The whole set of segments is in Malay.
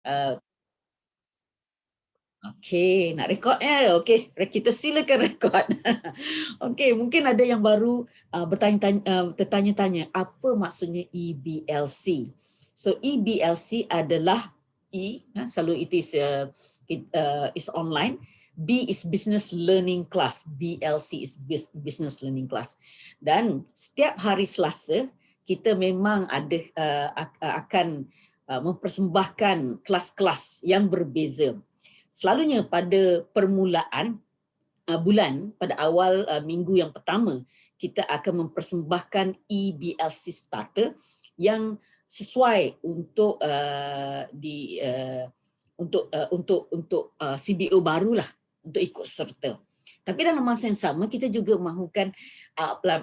Uh, Okey, nak rekod ya? Okey, kita silakan rekod. Okey, mungkin ada yang baru tertanya-tanya apa maksudnya EBLC. So EBLC adalah selalu it is online. B is business learning class. BLC is business learning class. Dan setiap hari Selasa kita memang ada akan mempersembahkan kelas-kelas yang berbeza. Selalunya pada permulaan bulan, pada awal minggu yang pertama, kita akan mempersembahkan EBLC Starter yang sesuai untuk CBO barulah, untuk ikut serta. Tapi dalam masa yang sama kita juga mahukan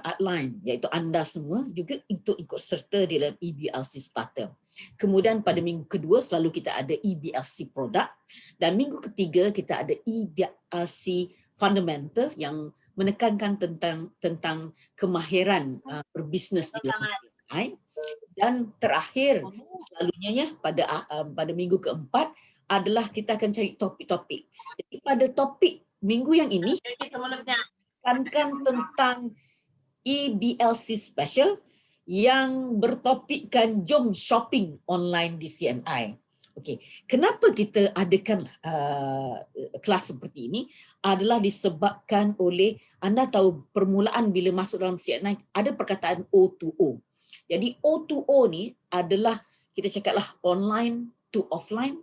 outline, iaitu anda semua juga untuk ikut serta di dalam EBLC Starter. Kemudian pada minggu kedua selalu kita ada EBLC Product, dan minggu ketiga kita ada EBLC Fundamental yang menekankan tentang kemahiran berbisnes di dalam CNI. Dan terakhir selalunya ya pada minggu keempat adalah kita akan cari topik-topik. Jadi pada topik minggu yang ini akan tentang EBLC Special yang bertopikkan jom shopping online di CNI. Okey, kenapa kita adakan kelas seperti ini adalah disebabkan oleh anda tahu permulaan bila masuk dalam CNI ada perkataan O2O. Jadi O2O ni adalah kita cakaplah online to offline,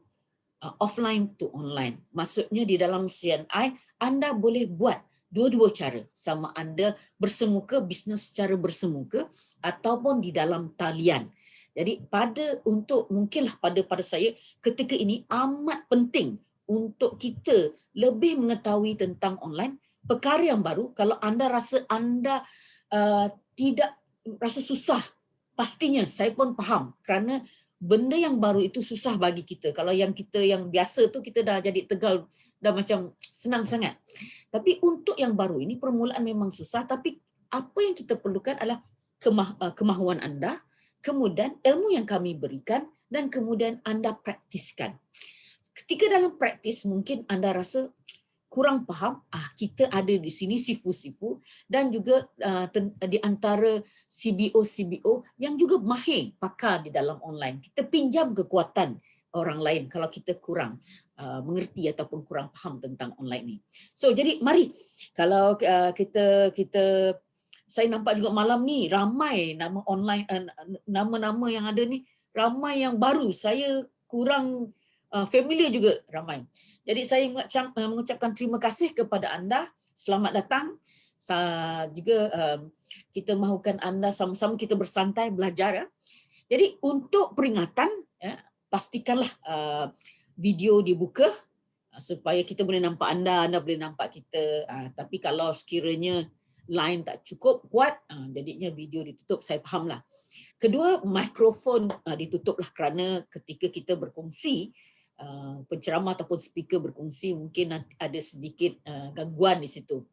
offline to online. Maksudnya di dalam CNI anda boleh buat dua-dua cara, sama anda bersemuka, bisnes secara bersemuka ataupun di dalam talian. Jadi mungkinlah pada saya ketika ini amat penting untuk kita lebih mengetahui tentang online, perkara yang baru. Kalau anda rasa anda tidak rasa susah, pastinya saya pun faham kerana benda yang baru itu susah bagi kita. Kalau yang kita yang biasa tu kita dah jadi tegal, dah macam senang sangat. Tapi untuk yang baru ini permulaan memang susah, tapi apa yang kita perlukan adalah kemahuan anda, kemudian ilmu yang kami berikan, dan kemudian anda praktiskan. Ketika dalam praktis mungkin anda rasa kurang faham, kita ada di sini sifu-sifu dan juga di antara CBO yang juga mahir pakar di dalam online. Kita pinjam kekuatan orang lain kalau kita kurang mengerti ataupun kurang faham tentang online ni. So jadi mari kalau saya nampak juga malam ni ramai nama online, nama-nama yang ada ni ramai yang baru. Saya kurang familiar juga ramai. Jadi saya mengucapkan terima kasih kepada anda. Selamat datang. Juga kita mahukan anda sama-sama kita bersantai belajar. Ya. Jadi untuk peringatan, pastikanlah video dibuka supaya kita boleh nampak anda boleh nampak kita. Tapi kalau sekiranya line tak cukup kuat, jadinya video ditutup, saya fahamlah. Kedua, mikrofon ditutuplah kerana ketika kita berkongsi, penceramah ataupun speaker berkongsi mungkin ada sedikit gangguan di situ.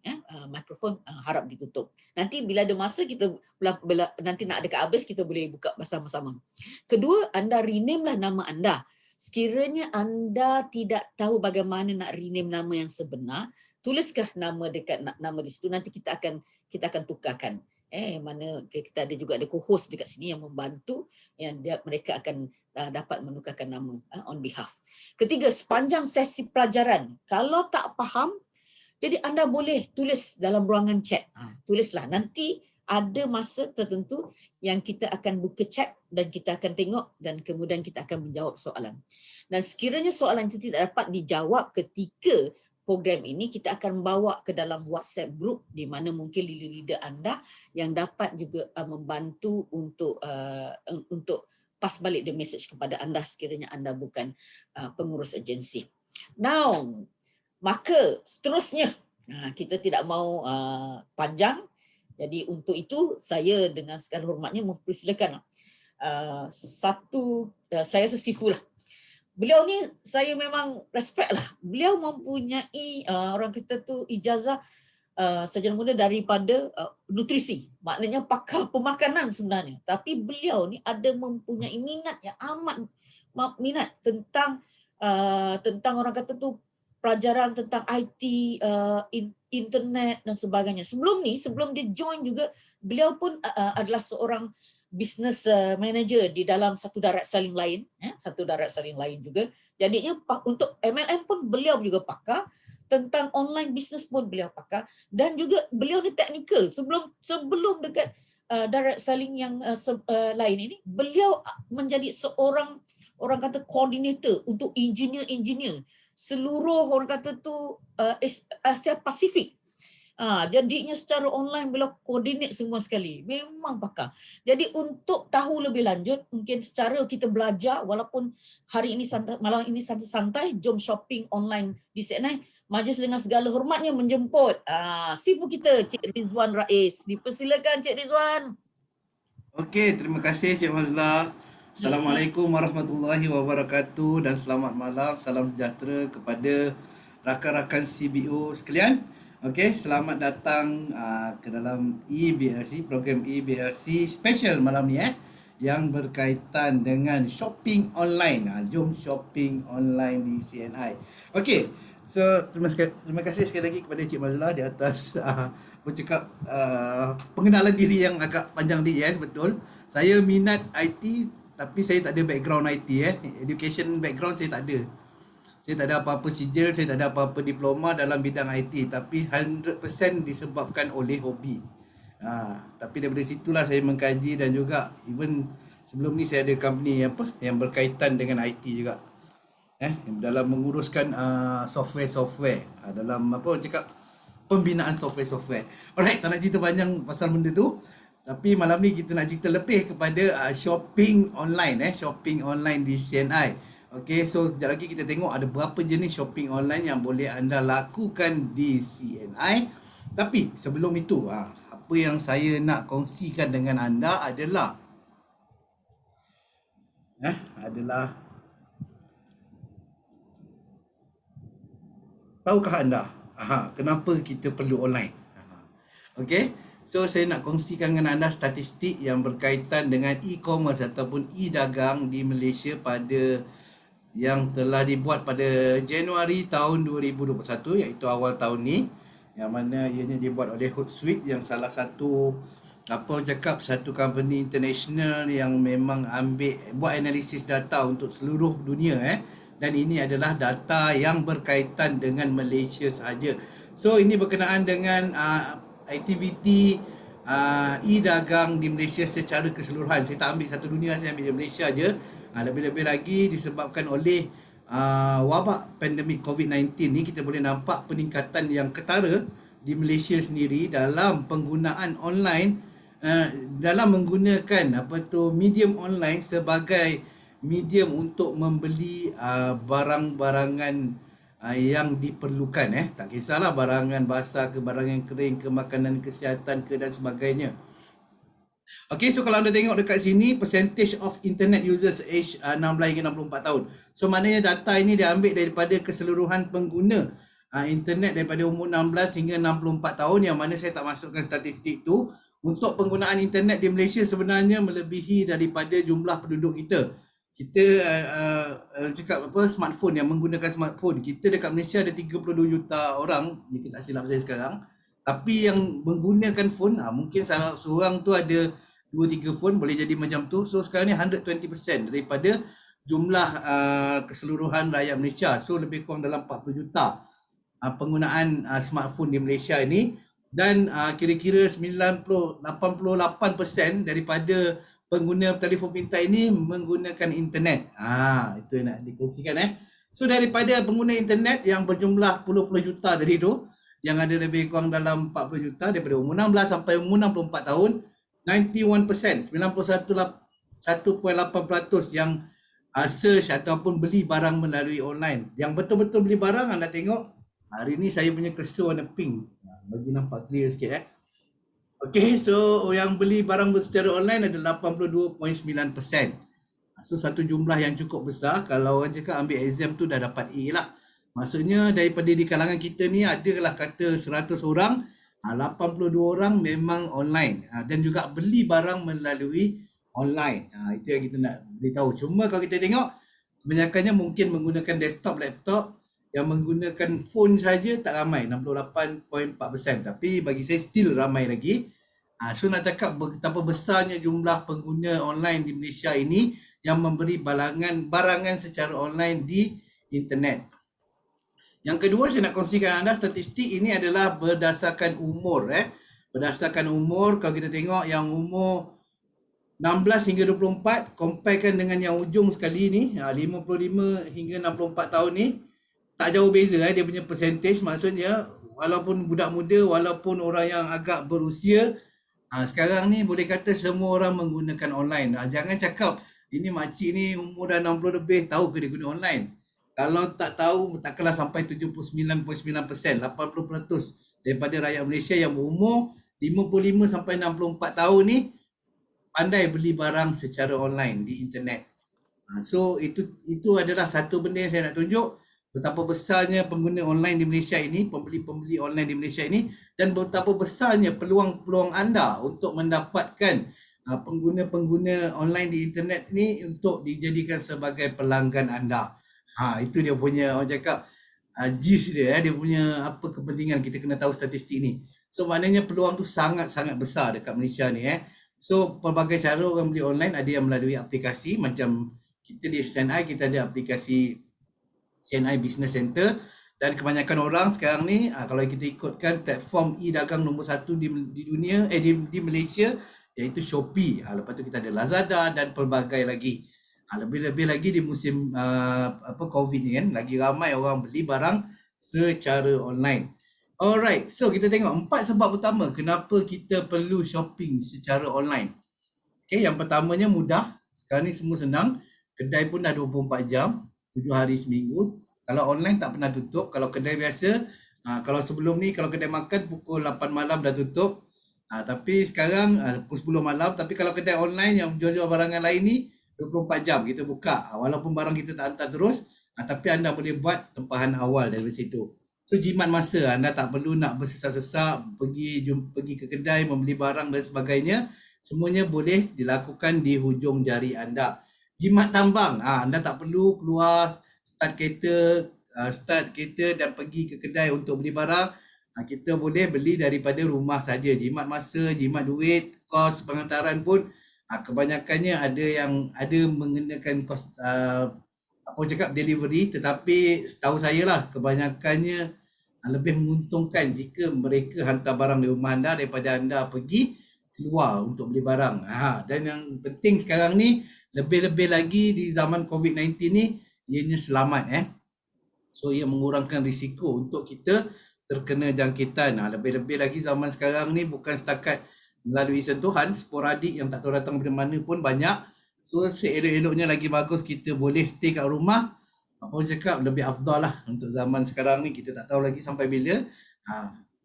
Mikrofon harap ditutup. Nanti bila ada masa kita nanti nak dekat habis kita boleh buka bersama-sama. Kedua, anda rename lah nama anda. Sekiranya anda tidak tahu bagaimana nak rename nama yang sebenar, tuliskah nama dekat nama di situ, nanti kita akan tukarkan. Mana kita ada juga ada co-host dekat sini yang membantu, yang mereka akan dapat menukarkan nama on behalf. Ketiga, sepanjang sesi pelajaran, kalau tak faham, jadi anda boleh tulis dalam ruangan chat. Tulislah, nanti ada masa tertentu yang kita akan buka chat dan kita akan tengok dan kemudian kita akan menjawab soalan. Dan sekiranya soalan itu tidak dapat dijawab ketika program ini, kita akan bawa ke dalam WhatsApp group di mana mungkin leader-leader anda yang dapat juga membantu untuk pass balik the message kepada anda sekiranya anda bukan pengurus agensi. Now, maka seterusnya kita tidak mau panjang. Jadi untuk itu saya dengan segala hormatnya mempersilakan saya sesifu lah. Beliau ni saya memang respect lah. Beliau mempunyai orang kita tu ijazah sarjana muda daripada nutrisi. Maknanya pakar pemakanan sebenarnya. Tapi beliau ni ada mempunyai minat yang amat minat tentang tentang orang kata tu pelajaran tentang IT, internet dan sebagainya. Sebelum dia join juga, beliau pun adalah seorang business manager di dalam satu direct selling lain, satu direct selling lain juga. Jadinya untuk MLM pun beliau juga pakar, tentang online business pun beliau pakar, dan juga beliau ni technical. Sebelum dekat direct selling yang lain ini, beliau menjadi seorang orang kata coordinator untuk engineer seluruh orang kata tu Asia Pasifik. Jadinya secara online beliau koordinat semua sekali. Memang pakar. Jadi untuk tahu lebih lanjut, mungkin secara kita belajar, walaupun hari ini malam ini santai-santai, jom shopping online di CNI. Majlis dengan segala hormatnya menjemput sifu kita, Cik Rizwan Rais. Dipersilakan Cik Rizwan. Okey, terima kasih Cik Mazlah. Assalamualaikum warahmatullahi wabarakatuh dan selamat malam, salam sejahtera kepada rakan-rakan CBO sekalian. Okey, selamat datang ke dalam EBLC, program EBLC special malam ni yang berkaitan dengan shopping online. Jom shopping online di CNI. Okey, so terima kasih sekali lagi kepada Cik Mazlah di atas bercakap pengenalan diri yang agak panjang ni. Yes, betul. Saya minat IT tapi saya tak ada background IT. Education background saya tak ada. Saya tak ada apa-apa sijil, saya tak ada apa-apa diploma dalam bidang IT, tapi 100% disebabkan oleh hobi. Tapi daripada situlah saya mengkaji, dan juga even sebelum ni saya ada company yang berkaitan dengan IT juga. Dalam menguruskan software dalam cakap pembinaan software. Alright, tak nak cerita panjang pasal benda tu. Tapi malam ni kita nak cerita lebih kepada shopping online shopping online di CNI. Okey, so sekejap lagi kita tengok ada berapa jenis shopping online yang boleh anda lakukan di CNI. Tapi sebelum itu, apa yang saya nak kongsikan dengan anda adalah tahukah anda kenapa kita perlu online? Okey. So saya nak kongsikan dengan anda statistik yang berkaitan dengan e-commerce ataupun e-dagang di Malaysia yang telah dibuat pada Januari tahun 2021, iaitu awal tahun ni, yang mana ianya dibuat oleh Hootsuite, yang salah satu satu company international yang memang buat analisis data untuk seluruh dunia dan ini adalah data yang berkaitan dengan Malaysia sahaja. So ini berkenaan dengan aktiviti e-dagang di Malaysia secara keseluruhan. Saya tak ambil satu dunia, saya ambil di Malaysia je. Lebih-lebih lagi disebabkan oleh wabak pandemik COVID-19 ni, kita boleh nampak peningkatan yang ketara di Malaysia sendiri dalam penggunaan online, dalam menggunakan medium online sebagai medium untuk membeli barang-barangan yang diperlukan. Tak kisahlah barangan basah ke barangan kering ke makanan kesihatan ke dan sebagainya. Okay, so kalau anda tengok dekat sini, percentage of internet users age 16 hingga 64 tahun. So maknanya data ini diambil daripada keseluruhan pengguna internet daripada umur 16 hingga 64 tahun, yang mana saya tak masukkan statistik tu. Untuk penggunaan internet di Malaysia sebenarnya melebihi daripada jumlah penduduk kita. Kita cakap smartphone, yang menggunakan smartphone. Kita dekat Malaysia ada 32 juta orang, jika tak silap saya sekarang. Tapi yang menggunakan phone, mungkin salah seorang tu ada 2-3 phone, boleh jadi macam tu. So sekarang ni 120% daripada jumlah keseluruhan rakyat Malaysia. So lebih kurang dalam 40 juta penggunaan smartphone di Malaysia ini. Dan kira-kira 88% daripada pengguna telefon pintar ini menggunakan internet. Itu yang nak dikongsikan. So daripada pengguna internet yang berjumlah puluh-puluh juta tadi tu, yang ada lebih kurang dalam 40 juta daripada umur 16 sampai umur 64 tahun, 91%, 91.8% yang search ataupun beli barang melalui online. Yang betul-betul beli barang, anda tengok hari ni saya punya cursor warna pink. Bagi nampak clear sikit. Okay, so yang beli barang secara online ada 82.9%. So satu jumlah yang cukup besar. Kalau orang cakap ambil exam tu dah dapat A lah. Maksudnya daripada di kalangan kita ni adalah kata 100 orang, 82 orang memang online dan juga beli barang melalui online. Itu yang kita nak beritahu. Cuma kalau kita tengok Kebanyakannya mungkin menggunakan desktop, laptop. Yang menggunakan phone saja tak ramai, 68.4%. Tapi bagi saya still ramai lagi. So nak cakap betapa besarnya jumlah pengguna online di Malaysia ini yang memberi barangan secara online di internet. Yang kedua saya nak kongsikan anda statistik ini adalah berdasarkan umur. Berdasarkan umur, kalau kita tengok yang umur 16 hingga 24, comparekan dengan yang ujung sekali ni, 55 hingga 64 tahun ni, tak jauh beza dia punya percentage. Maksudnya walaupun budak muda, walaupun orang yang agak berusia, sekarang ni boleh kata semua orang menggunakan online. Jangan cakap ini makcik ni umur dah 60 lebih, tahu ke dia guna online? Kalau tak tahu, takkanlah sampai 79.9%, 80% daripada rakyat Malaysia yang berumur 55 sampai 64 tahun ni pandai beli barang secara online di internet. So itu adalah satu benda yang saya nak tunjuk betapa besarnya pengguna online di Malaysia ini, pembeli-pembeli online di Malaysia ini, dan betapa besarnya peluang-peluang anda untuk mendapatkan pengguna-pengguna online di internet ini untuk dijadikan sebagai pelanggan anda. Itu dia punya, orang cakap, gist dia, dia punya apa kepentingan kita kena tahu statistik ni. So maknanya peluang tu sangat-sangat besar dekat Malaysia ni. So pelbagai cara orang beli online, ada yang melalui aplikasi, macam kita di CNI kita ada aplikasi CNI Business Center, dan kebanyakan orang sekarang ni kalau kita ikutkan platform e-dagang nombor 1 di dunia, di Malaysia, iaitu Shopee. Lepas tu kita ada Lazada dan pelbagai lagi. Lebih-lebih lagi di musim COVID ni kan, lagi ramai orang beli barang secara online. Alright, so kita tengok 4 sebab utama kenapa kita perlu shopping secara online. Okay, yang pertamanya mudah. Sekarang ni semua senang. Kedai pun dah 24 jam, 7 hari seminggu. Kalau online tak pernah tutup. Kalau kedai biasa, kalau sebelum ni, kalau kedai makan pukul 8 malam dah tutup. Tapi sekarang pukul 10 malam. Tapi kalau kedai online yang jual-jual barangan lain ni, 24 jam kita buka. Walaupun barang kita tak hantar terus, tapi anda boleh buat tempahan awal dari situ. So jimat masa, anda tak perlu nak bersesak-sesak pergi ke kedai membeli barang dan sebagainya. Semuanya boleh dilakukan di hujung jari anda. Jimat tambang, anda tak perlu keluar start kereta dan pergi ke kedai untuk beli barang. Kita boleh beli daripada rumah saja. Jimat masa, jimat duit, kos pengantaran pun kebanyakannya ada mengenakan kos delivery, tetapi setahu saya lah kebanyakannya lebih menguntungkan jika mereka hantar barang di rumah anda daripada anda pergi keluar untuk beli barang. Dan yang penting sekarang ni, lebih-lebih lagi di zaman COVID-19 ni, ianya selamat. So ia mengurangkan risiko untuk kita terkena jangkitan. Lebih-lebih lagi zaman sekarang ni bukan setakat melalui sentuhan, sporadik yang tak tahu datang dari mana pun banyak. So seelok-eloknya lagi bagus kita boleh stay kat rumah. Apa orang cakap, lebih afdal lah untuk zaman sekarang ni. Kita tak tahu lagi sampai bila.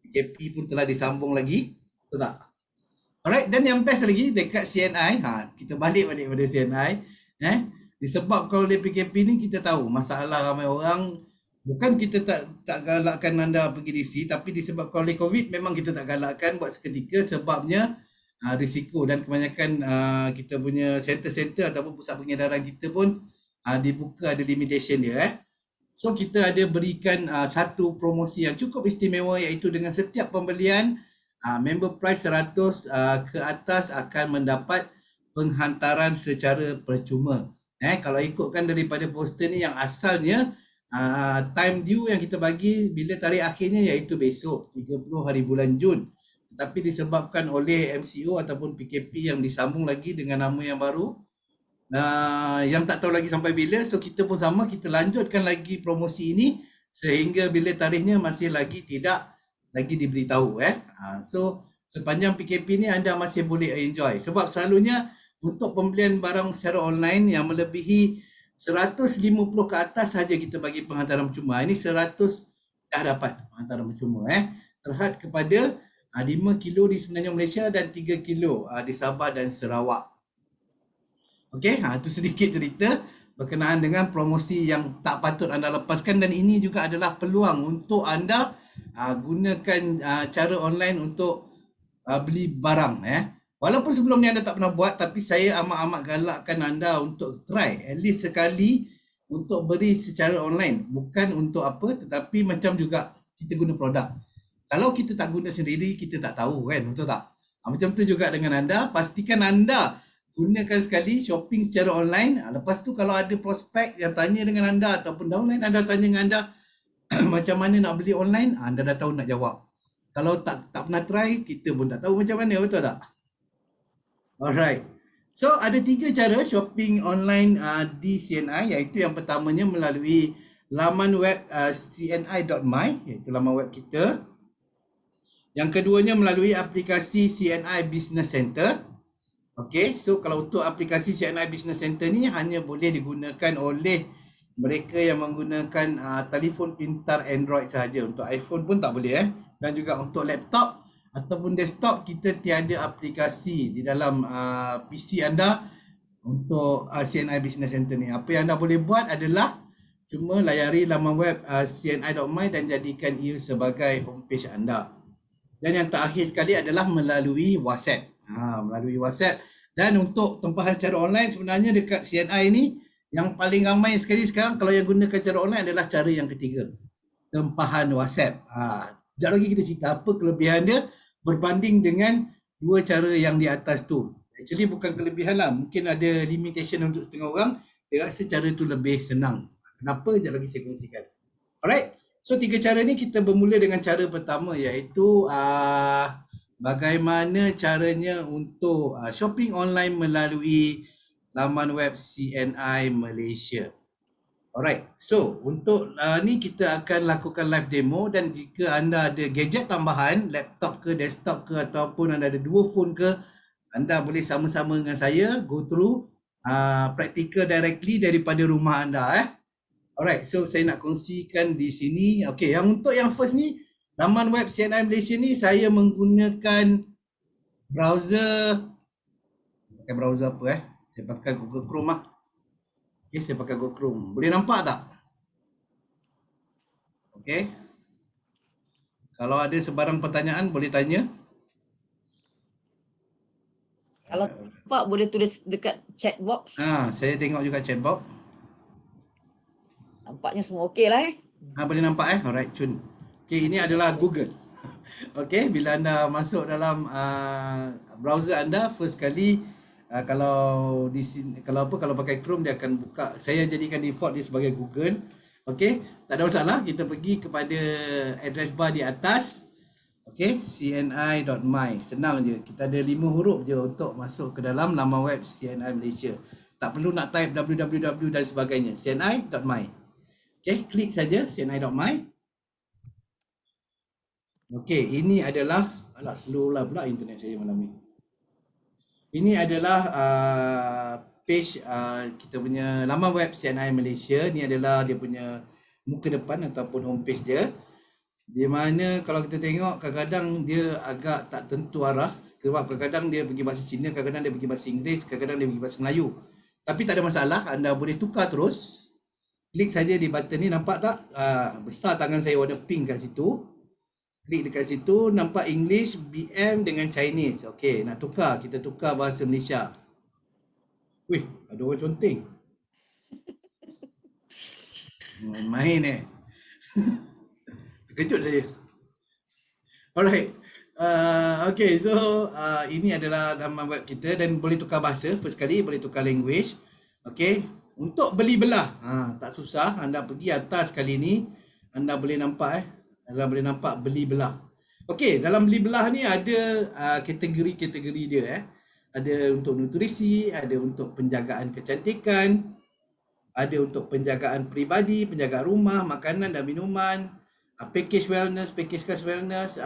PKP pun telah disambung lagi. Betul tak? Alright, dan yang best lagi dekat CNI, kita balik pada CNI. Disebabkan oleh PKP ni, kita tahu masalah ramai orang. Bukan kita tak galakkan anda pergi DC, tapi disebabkan oleh COVID, memang kita tak galakkan buat seketika sebabnya risiko. Dan kebanyakan kita punya center-center ataupun pusat pengedaran kita pun dibuka, ada limitation dia. So kita ada berikan satu promosi yang cukup istimewa, iaitu dengan setiap pembelian member price 100 ke atas akan mendapat penghantaran secara percuma. Kalau ikutkan daripada poster ni, yang asalnya time due yang kita bagi bila tarikh akhirnya iaitu besok 30 hari bulan Jun, tapi disebabkan oleh MCO ataupun PKP yang disambung lagi dengan nama yang baru, yang tak tahu lagi sampai bila. So kita pun sama, kita lanjutkan lagi promosi ini sehingga bila tarikhnya masih lagi tidak lagi diberitahu. So sepanjang PKP ni anda masih boleh enjoy, sebab selalunya untuk pembelian barang secara online yang melebihi 150 ke atas saja kita bagi penghantaran percuma. Ini 100 dah dapat penghantaran percuma. Terhad kepada 5 kilo di sebenarnya Malaysia dan 3 kilo di Sabah dan Sarawak. Okey, itu sedikit cerita berkenaan dengan promosi yang tak patut anda lepaskan, dan ini juga adalah peluang untuk anda gunakan cara online untuk beli barang. Walaupun sebelum ni anda tak pernah buat, tapi saya amat-amat galakkan anda untuk try at least sekali untuk beri secara online, bukan untuk apa, tetapi macam juga kita guna produk. Kalau kita tak guna sendiri, kita tak tahu kan, betul tak? Macam tu juga dengan anda, pastikan anda gunakan sekali shopping secara online. Lepas tu kalau ada prospek yang tanya dengan anda ataupun downline anda tanya dengan anda macam mana nak beli online, anda dah tahu nak jawab. Kalau tak pernah try, kita pun tak tahu macam mana, betul tak? Alright. So ada 3 cara shopping online di CNI, iaitu yang pertamanya melalui laman web cni.my, iaitu laman web kita. Yang keduanya melalui aplikasi CNI Business Center. Okey, so kalau untuk aplikasi CNI Business Center ni hanya boleh digunakan oleh mereka yang menggunakan telefon pintar Android sahaja. Untuk iPhone pun tak boleh Dan juga untuk laptop ataupun desktop, kita tiada aplikasi di dalam PC anda untuk CNI Business Center ni. Apa yang anda boleh buat adalah cuma layari laman web cni.my dan jadikan ia sebagai homepage anda. Dan yang terakhir sekali adalah melalui WhatsApp. Melalui WhatsApp. Dan untuk tempahan cara online, sebenarnya dekat CNI ni yang paling ramai sekali sekarang kalau yang gunakan cara online adalah cara yang ketiga, tempahan WhatsApp. Sekejap lagi kita cerita apa kelebihan dia berbanding dengan 2 cara yang di atas tu. Actually bukan kelebihan lah, mungkin ada limitation untuk setengah orang. Dia rasa cara tu lebih senang. Kenapa? Sekejap lagi saya kongsikan. Alright, so 3 cara ni kita bermula dengan cara pertama, iaitu bagaimana caranya untuk shopping online melalui laman web CNI Malaysia. Alright, so untuk ni kita akan lakukan live demo, dan jika anda ada gadget tambahan, laptop ke, desktop ke, ataupun anda ada 2 phone ke, anda boleh sama-sama dengan saya go through practical directly daripada rumah anda. Alright, so saya nak kongsikan di sini. Okay, yang untuk yang first ni, laman web CNI Malaysia ni saya menggunakan browser. Pakai browser apa Saya pakai Google Chrome Okay, saya pakai Google Chrome. Boleh nampak tak? Okay. Kalau ada sebarang pertanyaan boleh tanya. Kalau nampak boleh tulis dekat chat box. Saya tengok juga chat box. Nampaknya semua okey lah Boleh nampak Alright, cun. Okay, ini adalah Google. Okay, bila anda masuk dalam browser anda, first kali kalau di sini, kalau pakai Chrome dia akan buka. Saya jadikan default dia sebagai Google. Okay, tak ada masalah. Kita pergi kepada address bar di atas. Okay, cni.my. Senang je. Kita ada 5 huruf je untuk masuk ke dalam laman web CNI Malaysia. Tak perlu nak type www dan sebagainya. cni.my. Okay, klik saja cni.my. Okay, ini adalah slow lah pula internet saya malam ni. Ini adalah page kita punya laman web CNI Malaysia. Ini adalah dia punya muka depan ataupun homepage dia. Di mana kalau kita tengok kadang-kadang dia agak tak tentu arah. Sebab kadang-kadang dia pergi bahasa Cina, kadang-kadang dia pergi bahasa Inggeris, kadang-kadang dia pergi bahasa Melayu. Tapi tak ada masalah, anda boleh tukar terus. Klik saja di button ni, nampak tak? Besar tangan saya warna pink kat situ. Klik dekat situ, nampak English, BM dengan Chinese. Okey, nak tukar, kita tukar bahasa Malaysia. Wih, ada orang conteng. Main Terkejut saya. Alright. Okay, so ini adalah laman web kita dan boleh tukar bahasa. First kali boleh tukar language. Okay, untuk beli belah, tak susah. Anda pergi atas kali ni, anda boleh nampak anda boleh nampak beli belah. Okey, dalam beli belah ni ada kategori-kategori dia. Ada untuk nutrisi, ada untuk penjagaan kecantikan, ada untuk penjagaan peribadi, penjagaan rumah, makanan dan minuman, package wellness, package khas wellness,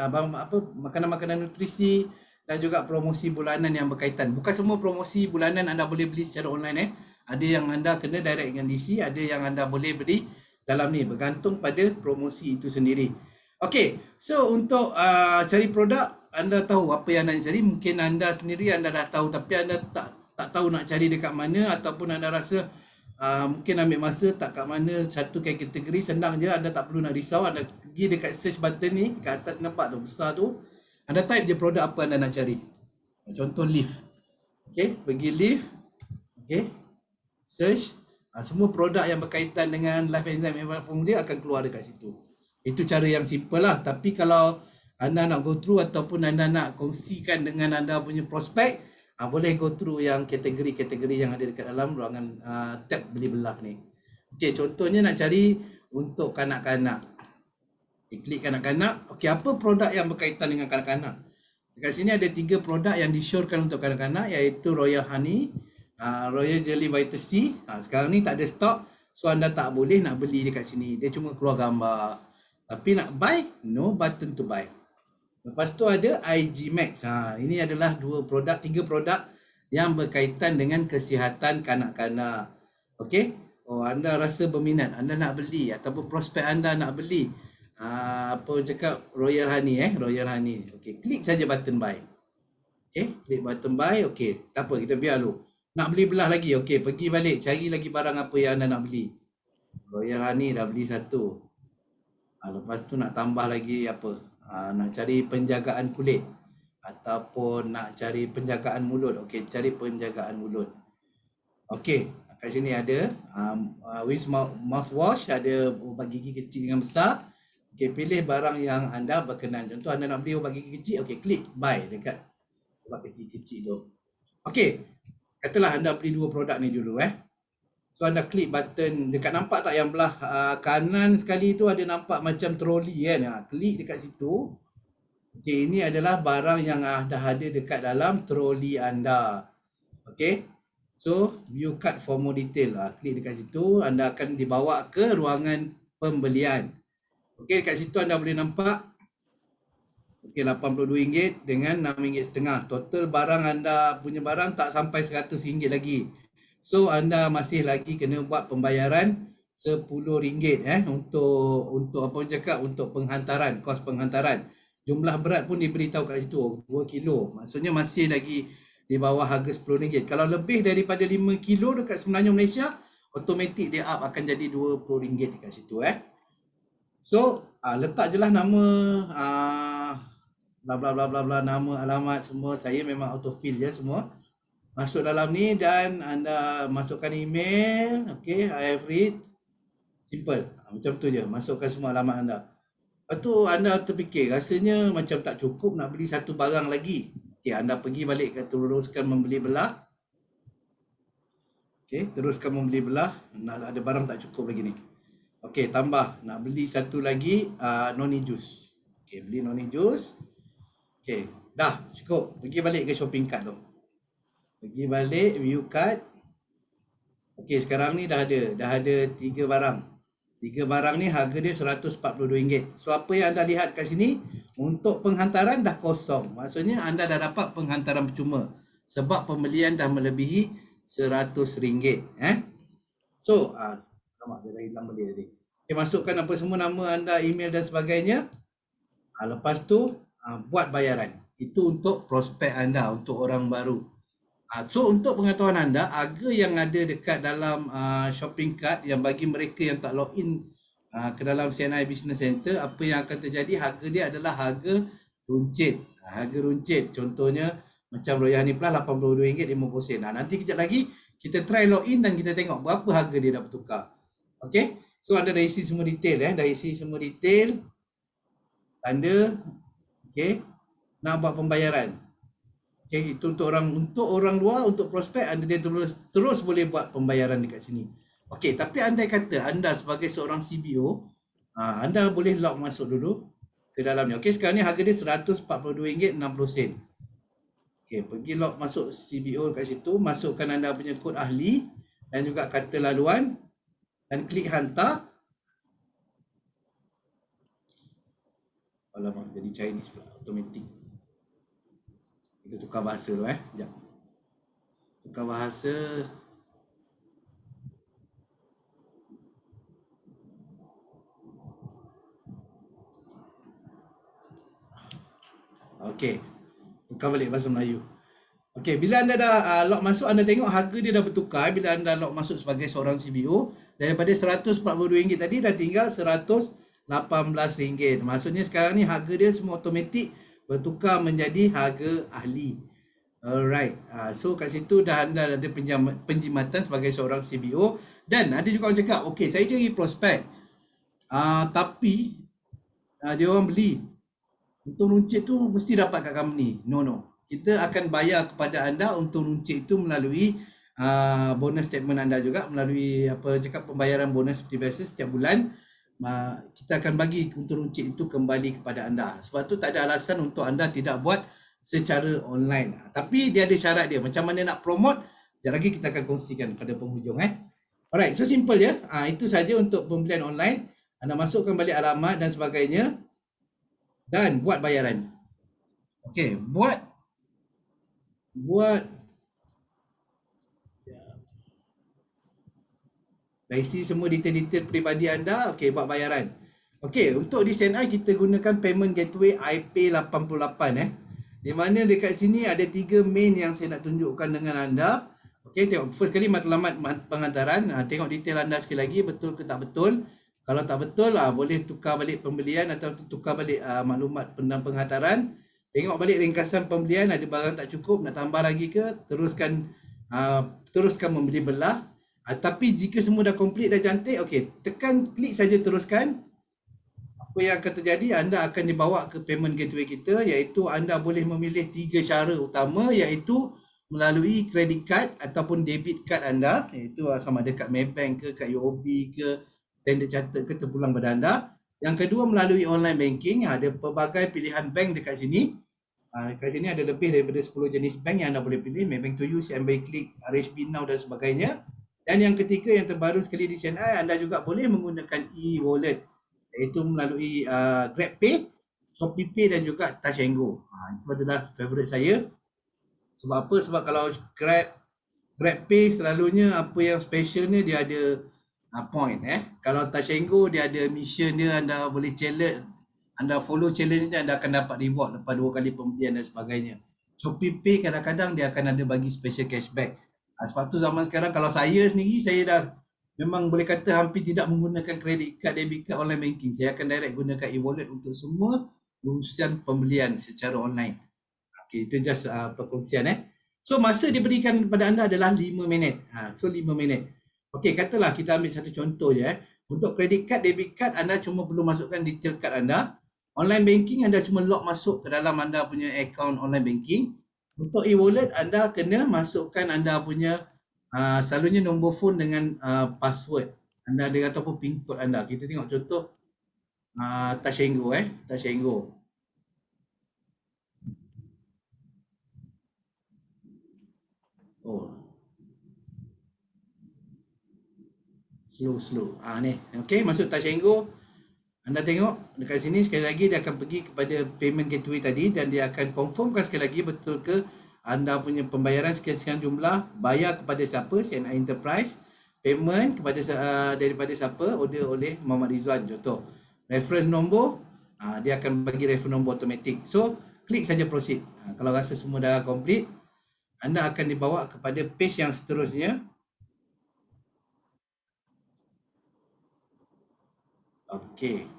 makanan-makanan nutrisi, dan juga promosi bulanan yang berkaitan. Bukan semua promosi bulanan anda boleh beli secara online. Ada yang anda kena direct dengan DC, ada yang anda boleh beli dalam ni, bergantung pada promosi itu sendiri. Okey, so untuk cari produk, anda tahu apa yang anda cari. Mungkin anda sendiri anda dah tahu, tapi anda tak tahu nak cari dekat mana, ataupun anda rasa mungkin ambil masa tak kat mana satu kategori. Senang je, anda tak perlu nak risau. Anda pergi dekat search button ni, kat atas nampak tu, besar tu. Anda type je produk apa anda nak cari. Contoh lift. Okey, pergi lift. Okey, search. Semua produk yang berkaitan dengan life enzyme advanced formula akan keluar dekat situ. Itu cara yang simple lah. Tapi kalau anda nak go through ataupun anda nak kongsikan dengan anda punya prospek, boleh go through yang kategori-kategori yang ada dekat dalam ruangan tab beli belah ni. Okey, contohnya nak cari untuk kanak-kanak. Klik kanak-kanak. Okey, apa produk yang berkaitan dengan kanak-kanak? Dekat sini ada 3 produk yang disyorkan untuk kanak-kanak, iaitu Royal Honey, Royal Jelly Vitamin C. Sekarang ni tak ada stok, so anda tak boleh nak beli dekat sini. Dia cuma keluar gambar. Tapi nak buy, no button to buy. Lepas tu ada IG Max. Ini adalah 3 produk yang berkaitan dengan kesihatan kanak-kanak. Okey? Anda rasa berminat, anda nak beli ataupun prospek anda nak beli. Apa cakap Royal Honey Royal Honey. Okey, klik saja button buy. Okey, klik button buy. Okey, tak apa, kita biar dulu. Nak beli belah lagi. Okey, pergi balik cari lagi barang apa yang anda nak beli. Royal Honey dah beli 1. Lepas tu nak tambah lagi apa? Nak cari penjagaan kulit ataupun nak cari penjagaan mulut. Okey, cari penjagaan mulut. Okey, kat sini ada Wins mouthwash, ada ubat gigi kecil dengan besar. Okey, pilih barang yang anda berkenan. Contoh anda nak beli ubat gigi kecil, okey, klik buy dekat ubat kecil-kecil tu. Okey, katalah anda beli 2 produk ni dulu So anda klik button, dekat nampak tak yang belah kanan sekali tu ada nampak macam troli kan. Klik dekat situ. Okey, ini adalah barang yang dah ada dekat dalam troli anda. Okey. So, view card for more detail. Klik dekat situ, anda akan dibawa ke ruangan pembelian. Okey, dekat situ anda boleh nampak okey, RM82 dengan RM6.50. Total barang anda punya barang tak sampai RM100 lagi. So anda masih lagi kena buat pembayaran RM10 untuk apa orang cakap, untuk penghantaran, kos penghantaran. Jumlah berat pun diberitahu kat situ 2 kilo. Maksudnya masih lagi di bawah harga RM10. Kalau lebih daripada 5 kilo dekat semenanjung Malaysia, automatik dia up akan jadi RM20 dekat situ So letak je lah nama bla bla bla bla bla, nama, alamat semua. Saya memang autofill je semua. Masuk dalam ni dan anda masukkan email. Okay, I have read. Simple. Macam tu je. Masukkan semua alamat anda. Lepas tu anda terfikir rasanya macam tak cukup nak beli 1 barang lagi. Okay, anda pergi balik ke teruskan membeli belah. Okay, teruskan membeli belah. Nak ada barang tak cukup lagi ni. Okay, tambah. Nak beli 1 lagi noni jus. Okay, beli noni jus. Okay, dah cukup. Pergi balik ke shopping cart tu. Pergi balik, view card. Okey, sekarang ni dah ada 3 barang. 3 barang ni harga dia RM142. So apa yang anda lihat kat sini, untuk penghantaran dah kosong. Maksudnya anda dah dapat penghantaran percuma sebab pembelian dah melebihi RM100. So, dia dah hilang balik tadi. Okay, masukkan apa semua, nama anda, email dan sebagainya. Lepas tu buat bayaran. Itu untuk prospek anda, untuk orang baru. So untuk pengetahuan anda, harga yang ada dekat dalam shopping cart yang bagi mereka yang tak login ke dalam CNI Business Center, apa yang akan terjadi, harga dia adalah harga runcit. Harga runcit contohnya macam Royal Honey Plus RM82.50. Nanti kejap lagi kita try login dan kita tengok berapa harga dia dah bertukar. Okey, so anda dah isi semua detail dah isi semua detail anda. Okey, nak buat pembayaran. Okay, itu untuk orang luar, untuk prospek anda dia terus boleh buat pembayaran dekat sini. Okey, tapi andai kata anda sebagai seorang CBO, anda boleh log masuk dulu ke dalamnya. Okey, sekarang ni harga dia RM142.60. Okey, pergi log masuk CBO kat situ, masukkan anda punya kod ahli dan juga kata laluan dan klik hantar. Alamak, jadi Chinese pula, automatik. Kita tukar bahasa dulu Sekejap. Tukar bahasa. Okey. Tukar balik bahasa Melayu. Okey, bila anda dah log masuk, anda tengok harga dia dah bertukar bila anda log masuk sebagai seorang CBO. Daripada RM142 tadi dah tinggal RM118. Maksudnya sekarang ni harga dia semua automatik bertukar menjadi harga ahli. Alright. So kat situ dah anda ada penjimatan sebagai seorang CBO, dan ada juga orang cakap, okey saya cari prospek. Tapi dia orang beli. Untung runcit tu mesti dapat kat company. No. Kita akan bayar kepada anda untung runcit itu melalui bonus statement anda juga, melalui pembayaran bonus seperti biasa setiap bulan. Kita akan bagi untung runcit itu kembali kepada anda. Sebab tu tak ada alasan untuk anda tidak buat secara online. Tapi dia ada syarat dia. Macam mana nak promote, sekejap lagi kita akan kongsikan pada penghujung. Alright, so simple je. Itu saja untuk pembelian online. Anda masukkan balik alamat dan sebagainya dan buat bayaran. Okey, buat isi semua detail-detail peribadi anda. Okey, buat bayaran. Okey, untuk di CNI kita gunakan payment gateway IP88 di mana dekat sini ada 3 main yang saya nak tunjukkan dengan anda. Okey, tengok first kali matlamat pengantaran. Tengok detail anda sekali lagi, betul ke tak betul. Kalau tak betul, boleh tukar balik pembelian atau tukar balik maklumat penghantaran. Tengok balik ringkasan pembelian, ada barang tak cukup, nak tambah lagi ke, teruskan membeli belah. Tapi jika semua dah komplit, dah cantik, okey, tekan klik saja teruskan. Apa yang akan terjadi, anda akan dibawa ke payment gateway kita, iaitu anda boleh memilih 3 cara utama, iaitu melalui credit card ataupun debit card anda, iaitu sama ada kat Maybank ke, kat UOB ke, Standard Chartered ke, terpulang pada anda. Yang kedua melalui online banking, ada pelbagai pilihan bank dekat sini. Dekat sini ada lebih daripada 10 jenis bank yang anda boleh pilih, Maybank to You, CMB Click, RHB Now dan sebagainya. Dan yang ketiga yang terbaru sekali di CNI, anda juga boleh menggunakan e-wallet, iaitu melalui GrabPay, ShopeePay dan juga Touch 'n Go. Itu adalah favourite saya. Sebab apa? Sebab kalau GrabPay selalunya apa yang specialnya dia ada point. Kalau Touch 'n Go dia ada mission dia, anda boleh challenge, anda follow challenge dia, anda akan dapat reward lepas 2 kali pembelian dan sebagainya. ShopeePay kadang-kadang dia akan ada bagi special cashback. Sebab tu zaman sekarang kalau saya sendiri, saya dah memang boleh kata hampir tidak menggunakan credit card, debit card, online banking. Saya akan direct gunakan e-wallet untuk semua urusan pembelian secara online. Okay, itu just perkongsian. So masa diberikan kepada anda adalah 5 minit. So 5 minit. Okay, katalah kita ambil satu contoh je. Untuk credit card, debit card, anda cuma perlu masukkan detail card anda. Online banking, anda cuma log masuk ke dalam anda punya account online banking. Untuk e-wallet, anda kena masukkan anda punya selalunya nombor phone dengan password anda ada ataupun pin code anda. Kita tengok contoh Touch 'n Go. Touch 'n Go. Slow. Ni. Okey, masuk Touch 'n Go. Anda tengok dekat sini sekali lagi dia akan pergi kepada payment gateway tadi dan dia akan confirmkan sekali lagi betul ke anda punya pembayaran sekian-sekian jumlah, bayar kepada siapa, CNI Enterprise, payment kepada daripada siapa, order oleh Muhammad Rizwan contoh. Reference nombor, dia akan bagi reference nombor automatik. So, klik saja proceed. Kalau rasa semua dah complete, anda akan dibawa kepada page yang seterusnya. Okey.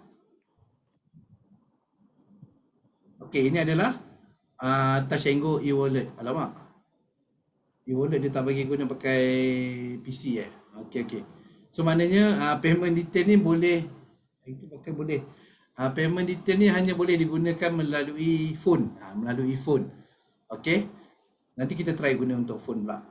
Okey, ini adalah Touch 'n Go e-wallet. Alamak. E-wallet dia tak bagi guna pakai PC Okey. So maknanya payment detail ni boleh boleh. Payment detail ni hanya boleh digunakan melalui phone. Okey. Nanti kita try guna untuk phone pula.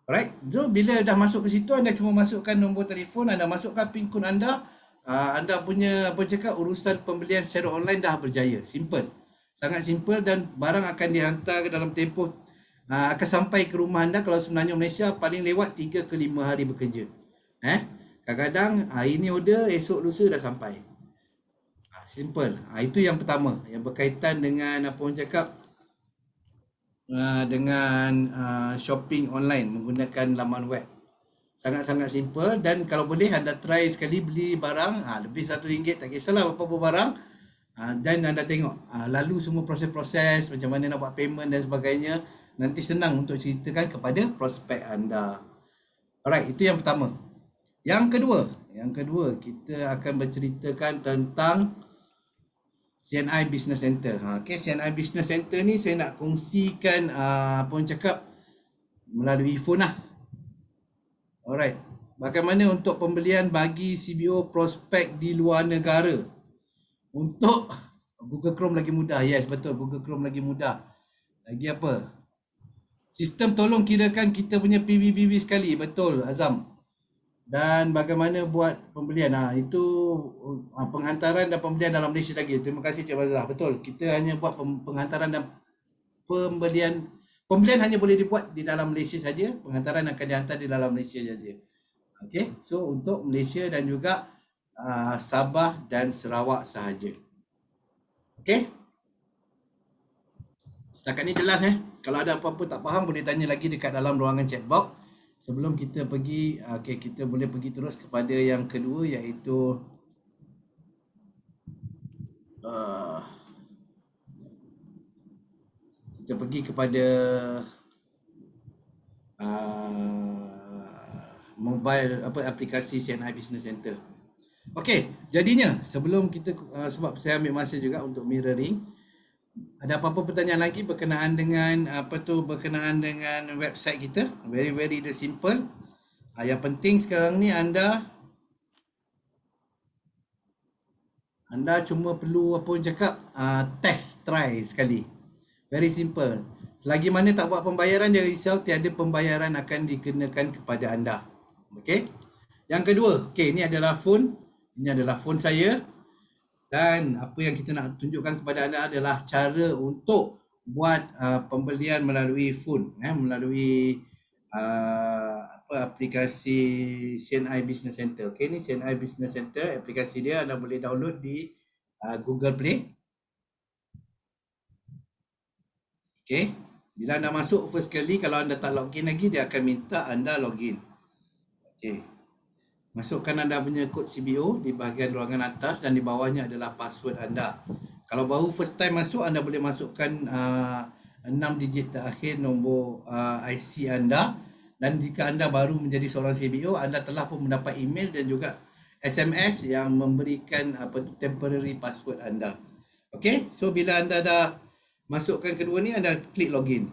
Alright. So bila dah masuk ke situ, anda cuma masukkan nombor telefon, anda masukkan pin kod anda, anda punya urusan pembelian secara online dah berjaya. Simple. Sangat simple dan barang akan dihantar ke dalam tempoh akan sampai ke rumah anda kalau sebenarnya Malaysia paling lewat 3 ke 5 hari bekerja. Kadang-kadang hari ni order, esok lusa dah sampai. Simple. Itu yang pertama yang berkaitan dengan dengan shopping online menggunakan laman web. Sangat-sangat simple dan kalau boleh anda try sekali beli barang lebih RM1, tak kisahlah berapa barang, dan anda tengok lalu semua proses-proses macam mana nak buat payment dan sebagainya. Nanti senang untuk ceritakan kepada prospek anda. Alright, itu yang pertama. Yang kedua kita akan berceritakan tentang CNI Business Center. Okay, CNI Business Center ni saya nak kongsikan apa orang cakap melalui phone lah. Alright. Bagaimana untuk pembelian bagi CBO prospek di luar negara? Untuk Google Chrome lagi mudah. Yes, betul. Google Chrome lagi mudah. Lagi apa? Sistem tolong kirakan kita punya PVPV sekali. Betul, Azam. Dan bagaimana buat pembelian? Itu penghantaran dan pembelian dalam Malaysia lagi. Terima kasih Cik Bazrah. Betul. Kita hanya buat penghantaran dan pembelian. Pembelian hanya boleh dibuat di dalam Malaysia saja. Penghantaran akan dihantar di dalam Malaysia saja. Okey. So untuk Malaysia dan juga Sabah dan Sarawak sahaja. Okey. Setakat ni jelas Kalau ada apa-apa tak faham boleh tanya lagi dekat dalam ruangan chat box. Sebelum kita pergi, kita boleh pergi terus kepada yang kedua iaitu kita pergi kepada mobile aplikasi CNI Business Center. Okey, jadinya sebelum kita sebab saya ambil masa juga untuk mirroring. Ada apa-apa pertanyaan lagi berkenaan dengan berkenaan dengan website kita? Very simple. Yang penting sekarang ni anda cuma perlu apa orang cakap test try sekali. Very simple. Selagi mana tak buat pembayaran jangan risau, tiada pembayaran akan dikenakan kepada anda. Okey. Yang kedua, ini adalah phone. Ini adalah phone saya. Dan apa yang kita nak tunjukkan kepada anda adalah cara untuk buat pembelian melalui phone, melalui aplikasi CNI Business Center. Okey, ni CNI Business Center, aplikasi dia anda boleh download di Google Play. Okey, bila anda masuk first kali, kalau anda tak login lagi, dia akan minta anda login. Okey. Masukkan anda punya kod CBO di bahagian ruangan atas dan di bawahnya adalah password anda. Kalau baru first time masuk, anda boleh masukkan 6 digit terakhir nombor IC anda. Dan jika anda baru menjadi seorang CBO, anda telah pun mendapat email dan juga SMS yang memberikan temporary password anda. Okey, so bila anda dah masukkan kedua ni, anda klik login.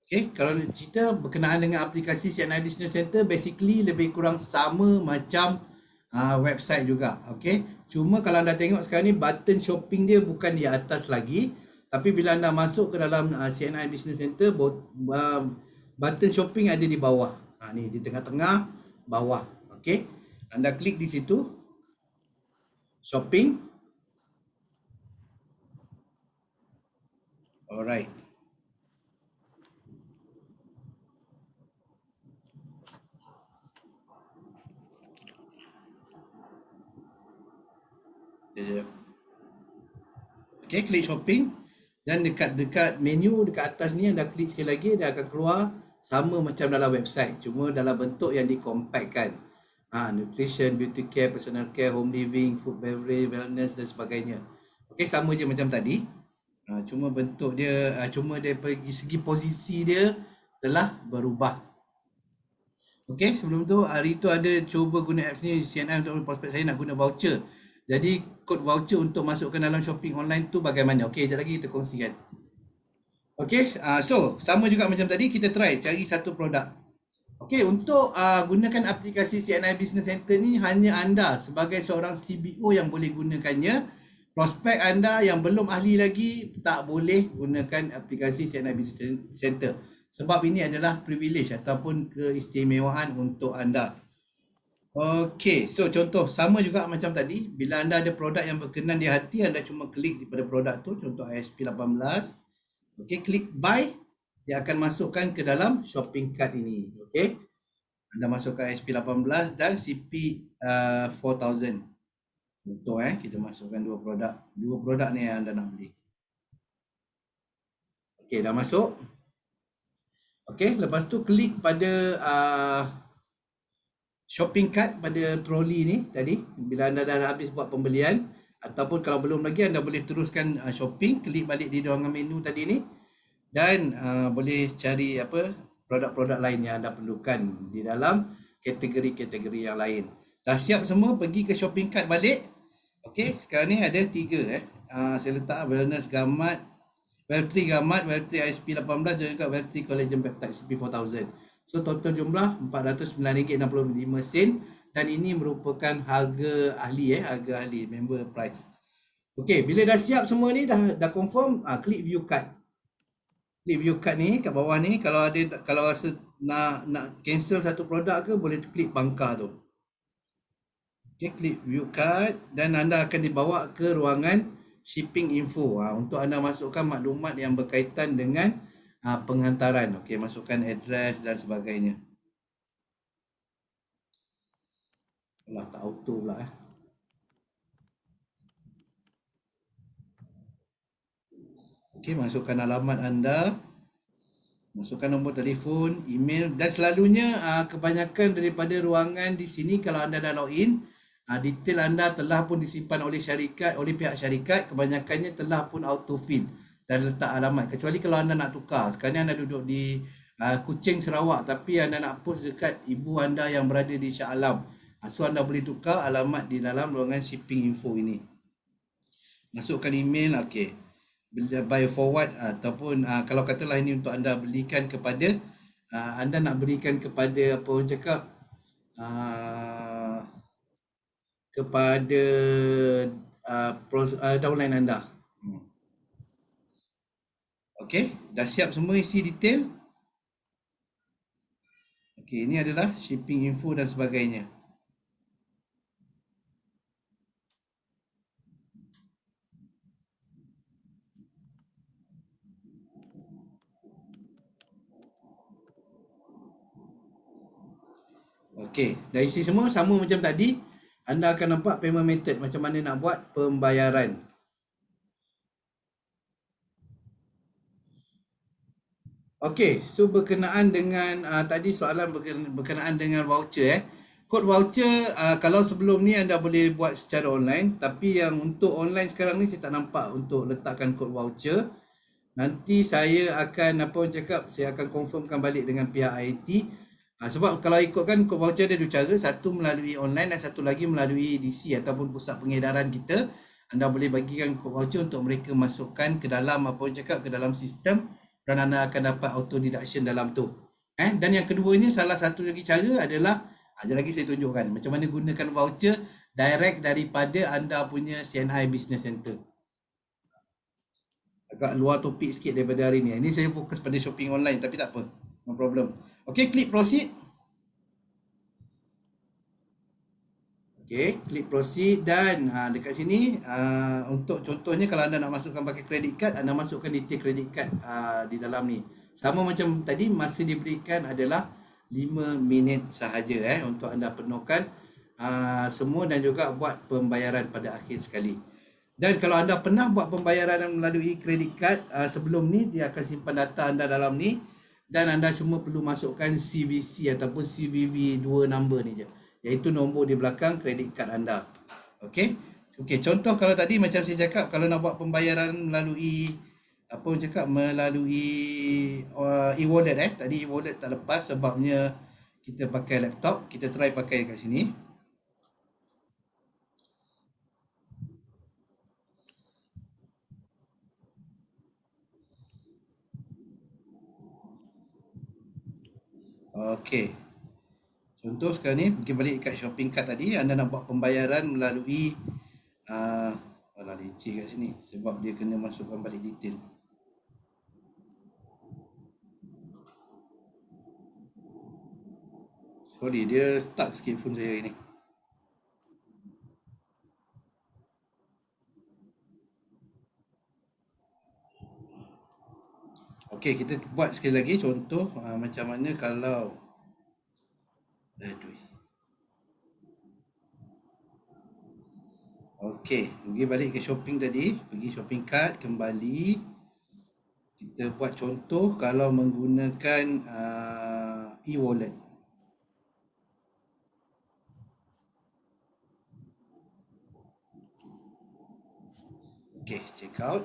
Okay, kalau cerita berkenaan dengan aplikasi CNI Business Center, basically lebih kurang sama macam website juga. Okay, cuma kalau anda tengok sekarang ni button shopping dia bukan di atas lagi, tapi bila anda masuk ke dalam CNI Business Center, button shopping ada di bawah. Ni di tengah-tengah bawah. Okay, anda klik di situ, shopping. Alright. Okay, klik shopping dan dekat menu dekat atas ni anda klik sekali lagi, dia akan keluar sama macam dalam website, cuma dalam bentuk yang dikompakkan. Nutrition, beauty care, personal care, home living, food beverage, wellness dan sebagainya. Okay, sama je macam tadi. Cuma bentuk dia, cuma dari segi posisi dia telah berubah. Okay, sebelum tu hari tu ada cuba guna apps ni CNI untuk prospek saya nak guna voucher. Jadi kod voucher untuk masukkan dalam shopping online tu bagaimana? Okey, sekejap lagi kita kongsikan. Okey, so sama juga macam tadi, kita try cari satu produk. Okey, untuk gunakan aplikasi CNI Business Center ni hanya anda sebagai seorang CBO yang boleh gunakannya. Prospek anda yang belum ahli lagi tak boleh gunakan aplikasi CNI Business Center. Sebab ini adalah privilege ataupun keistimewaan untuk anda. Okey, so contoh sama juga macam tadi, bila anda ada produk yang berkenan di hati, anda cuma klik pada produk tu, contoh ISP18. Okey, klik buy, dia akan masukkan ke dalam shopping cart ini. Okey, anda masukkan ISP18 dan CP4000. Contoh kita masukkan dua produk ni yang anda nak beli. Okey, dah masuk. Okey, lepas tu klik pada shopping cart pada troli ni tadi. Bila anda dah habis buat pembelian ataupun kalau belum lagi, anda boleh teruskan shopping, klik balik di ruangan menu tadi ni dan boleh cari produk-produk lain yang anda perlukan di dalam kategori-kategori yang lain. Dah siap semua, pergi ke shopping cart balik. Okey, sekarang ni ada 3 Saya letak wellness gamat, well3 gamat, well3 ISP18 dan juga well3 collagen peptide CP4000. So total jumlah RM409.65 dan ini merupakan harga ahli, member price. Okey, bila dah siap semua ni, dah confirm, klik view card. Klik view card ni kat bawah ni, kalau rasa nak cancel satu produk ke, boleh klik bangka tu. Okey, klik view card dan anda akan dibawa ke ruangan shipping info untuk anda masukkan maklumat yang berkaitan dengan penghantaran. Okey, masukkan address dan sebagainya. Alah, tak auto pula Okey, masukkan alamat anda, masukkan nombor telefon, email dan selalunya kebanyakan daripada ruangan di sini kalau anda dah login, detail anda telah pun disimpan oleh pihak syarikat, kebanyakannya telah pun auto fill dan letak alamat, kecuali kalau anda nak tukar. Sekarang anda duduk di Kuching, Sarawak, tapi anda nak post dekat ibu anda yang berada di Shah Alam, so anda boleh tukar alamat di dalam ruangan shipping info ini. Masukkan email, okey, by forward ataupun kalau katalah ini untuk anda belikan kepada anda nak berikan kepada apa orang cakap kepada downline anda. Okey, dah siap semua isi detail. Okey, ini adalah shipping info dan sebagainya. Okey, dah isi semua sama macam tadi. Anda akan nampak payment method, macam mana nak buat pembayaran. Okey, so berkenaan dengan tadi soalan berkenaan dengan voucher Kod voucher kalau sebelum ni anda boleh buat secara online, tapi yang untuk online sekarang ni saya tak nampak untuk letakkan kod voucher. Nanti saya akan saya akan confirmkan balik dengan pihak IT. Sebab kalau ikutkan kod voucher ada dua cara, satu melalui online dan satu lagi melalui DC ataupun pusat pengedaran kita. Anda boleh bagikan kod voucher untuk mereka masukkan ke dalam ke dalam sistem dan anda akan dapat auto deduction dalam tu. Dan yang keduanya, salah satu lagi cara adalah sekejap lagi saya tunjukkan macam mana gunakan voucher direct daripada anda punya CNI Business Center. Agak luar topik sikit daripada hari ni. Ini saya fokus pada shopping online, tapi tak apa. No problem. Okey, klik proceed. Okey, klik proceed dan dekat sini untuk contohnya kalau anda nak masukkan pakai credit card, anda masukkan detail credit card di dalam ni. Sama macam tadi, masa diberikan adalah 5 minit sahaja untuk anda penuhkan semua dan juga buat pembayaran pada akhir sekali. Dan kalau anda pernah buat pembayaran melalui credit card sebelum ni, dia akan simpan data anda dalam ni dan anda cuma perlu masukkan CVC ataupun CVV 2 number ni je, iaitu nombor di belakang credit card anda. Okey. Okey, contoh kalau tadi macam saya cakap, kalau nak buat pembayaran melalui melalui e-wallet tadi e-wallet tak lepas sebabnya kita pakai laptop. Kita try pakai kat sini. Okey, contoh sekarang ni pergi balik kat shopping cart tadi, anda nak buat pembayaran melalui alah leceh kat sini sebab dia kena masukkan balik detail. Sorry, dia stuck sikit phone saya ini. Okey, kita buat sekali lagi contoh macam mana kalau Okey, pergi balik ke shopping tadi, pergi shopping cart kembali. Kita buat contoh kalau menggunakan e-wallet. Okey, check out.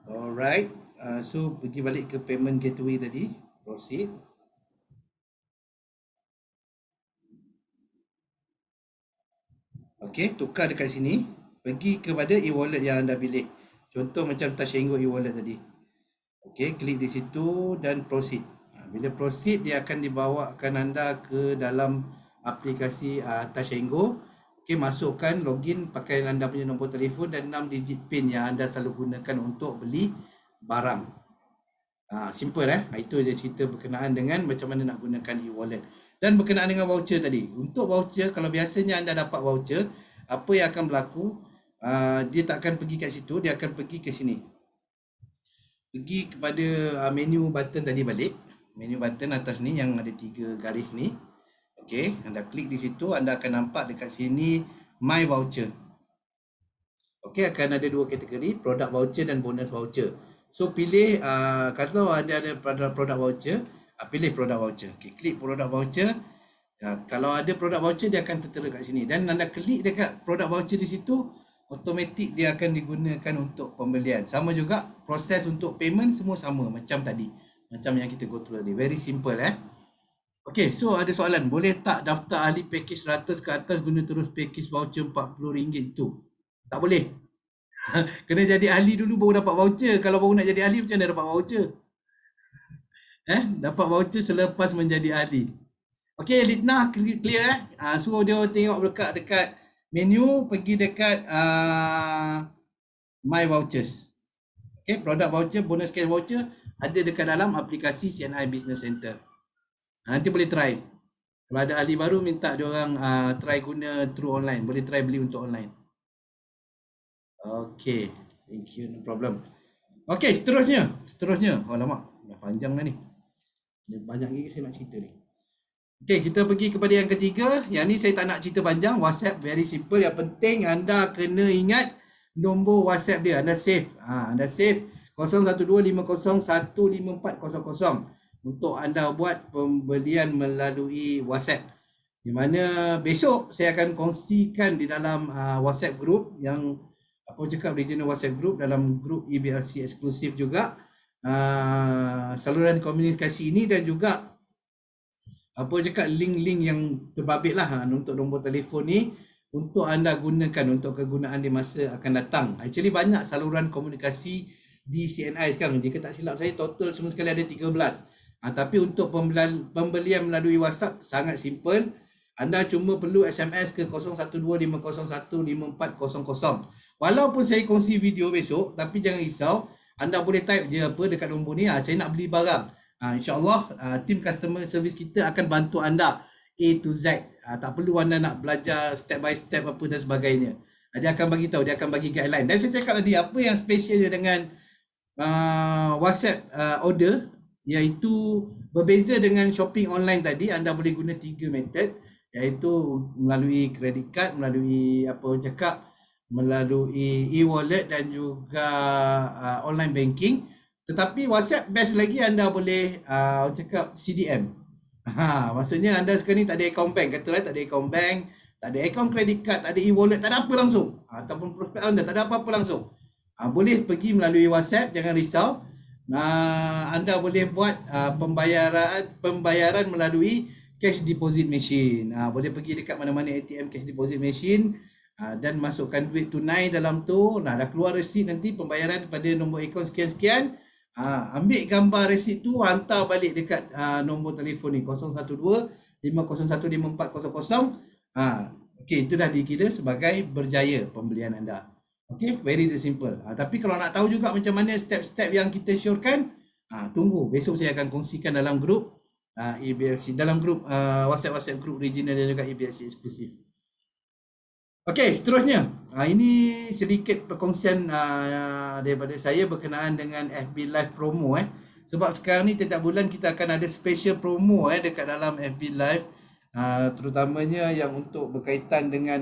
Alright, so pergi balik ke payment gateway tadi, proceed. Okey, tukar dekat sini, pergi kepada e-wallet yang anda pilih. Contoh macam Tashengo e-wallet tadi. Okey, klik di situ dan proceed. Bila proceed, dia akan dibawakan anda ke dalam aplikasi Tashengo. Okey, masukkan login pakai anda punya nombor telefon dan 6 digit PIN yang anda selalu gunakan untuk beli barang. Simple Itu je cerita berkenaan dengan macam mana nak gunakan e-wallet. Dan berkenaan dengan voucher tadi. Untuk voucher, kalau biasanya anda dapat voucher, apa yang akan berlaku? Dia tak akan pergi kat situ, dia akan pergi ke sini. Pergi kepada menu button tadi balik. Menu button atas ni yang ada 3 garis ni. Okey, anda klik di situ, anda akan nampak dekat sini My Voucher. Okey, akan ada 2 kategori, produk voucher dan bonus voucher. So pilih kalau ada produk voucher, pilih produk voucher. Okey, klik produk voucher. Kalau ada produk voucher, dia akan tertera kat sini. Dan anda klik dekat produk voucher di situ, automatik dia akan digunakan untuk pembelian. Sama juga proses untuk payment semua sama macam tadi. Macam yang kita go through tadi. Very simple Okey, so ada soalan. Boleh tak daftar ahli package 100 ke atas guna terus package voucher RM40 itu? Tak boleh. Kena jadi ahli dulu baru dapat voucher. Kalau baru nak jadi ahli macam mana dapat voucher? Dapat voucher selepas menjadi ahli. Okey, Litna clear So dia tengok dekat menu, pergi dekat My Vouchers. Okey, produk voucher, bonus cash voucher ada dekat dalam aplikasi CNI Business Center. Nanti boleh try. Kalau ada ahli baru, minta dia orang try guna through online. Boleh try beli untuk online. Okey, thank you, no problem. Okey, seterusnya. Alamak, dah panjang dah ni. Banyak lagi saya nak cerita ni. Okey, kita pergi kepada yang ketiga. Yang ni saya tak nak cerita panjang. WhatsApp very simple. Yang penting anda kena ingat nombor WhatsApp dia. Anda save. Anda save 0125015400 untuk anda buat pembelian melalui WhatsApp. Di mana besok saya akan kongsikan di dalam WhatsApp group yang cakap regional WhatsApp group, dalam group EBLC eksklusif juga saluran komunikasi ini, dan juga link-link yang terbabit lah untuk nombor telefon ni untuk anda gunakan untuk kegunaan di masa akan datang. Actually banyak saluran komunikasi di CNI sekarang. Jika tak silap saya, total semua sekali ada 13. Tapi untuk pembelian melalui WhatsApp sangat simple. Anda cuma perlu SMS ke 0125015400. Walaupun saya kongsi video besok, tapi jangan risau. Anda boleh type je apa dekat nombor ni. Saya nak beli barang. InsyaAllah tim customer service kita akan bantu anda A to Z. Tak perlu anda nak belajar step by step apa dan sebagainya. Dia akan bagi tahu, dia akan bagi guideline. Dan saya cakap tadi, apa yang special dia dengan WhatsApp order, iaitu berbeza dengan shopping online tadi. Anda boleh guna 3 method, iaitu melalui credit card, melalui melalui e-wallet dan juga online banking. Tetapi WhatsApp best lagi, anda boleh CDM. Maksudnya anda sekarang ni tak ada account bank, katalah tak ada account bank, tak ada account credit card, tak ada e-wallet, tak ada apa langsung. Ataupun prospek anda tak ada apa-apa langsung. Boleh pergi melalui WhatsApp, jangan risau. Anda boleh buat pembayaran melalui cash deposit machine. Boleh pergi dekat mana-mana ATM cash deposit machine dan masukkan duit tunai dalam tu. Dah keluar resit nanti pembayaran pada nombor akaun sekian-sekian. Ambil gambar resit tu, hantar balik dekat nombor telefon ni 012-501-5400. Okey, itu dah dikira sebagai berjaya pembelian anda. Okey, very simple. Tapi kalau nak tahu juga macam mana step-step yang kita syorkan, tunggu. Besok saya akan kongsikan dalam grup EBLC, dalam grup WhatsApp group regional dan juga EBLC eksklusif. Okey, seterusnya. Ini sedikit perkongsian daripada saya berkenaan dengan FB Live promo. Sebab sekarang ni tiap bulan kita akan ada special promo dekat dalam FB Live. Terutamanya yang untuk berkaitan dengan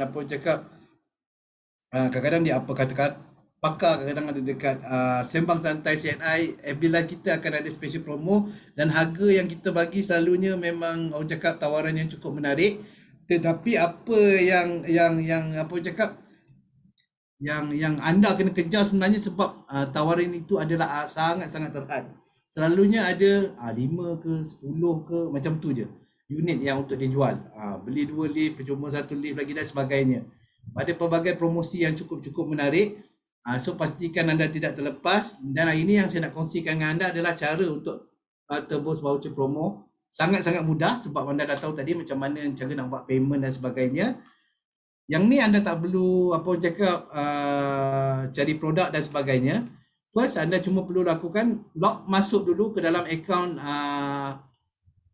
kadang-kadang dia apa kata-kata pakar, kadang-kadang ada dekat Sembang Santai CNI. FB Live kita akan ada special promo dan harga yang kita bagi selalunya memang tawaran yang cukup menarik. Tetapi apa yang anda kena kejar sebenarnya, sebab tawaran itu adalah sangat-sangat terhad. Selalunya ada 5 ke 10 ke macam tu je unit yang untuk dijual. Beli 2 lift, cuma 1 lift lagi dan sebagainya. pada pelbagai promosi yang cukup menarik. So pastikan anda tidak terlepas, dan hari ini yang saya nak kongsikan dengan anda adalah cara untuk tebus voucher promo. Sangat-sangat mudah sebab anda dah tahu tadi macam mana cara nak buat payment dan sebagainya. Yang ni anda tak perlu apa orang cakap cari produk dan sebagainya. First anda cuma perlu lakukan masuk dulu ke dalam akaun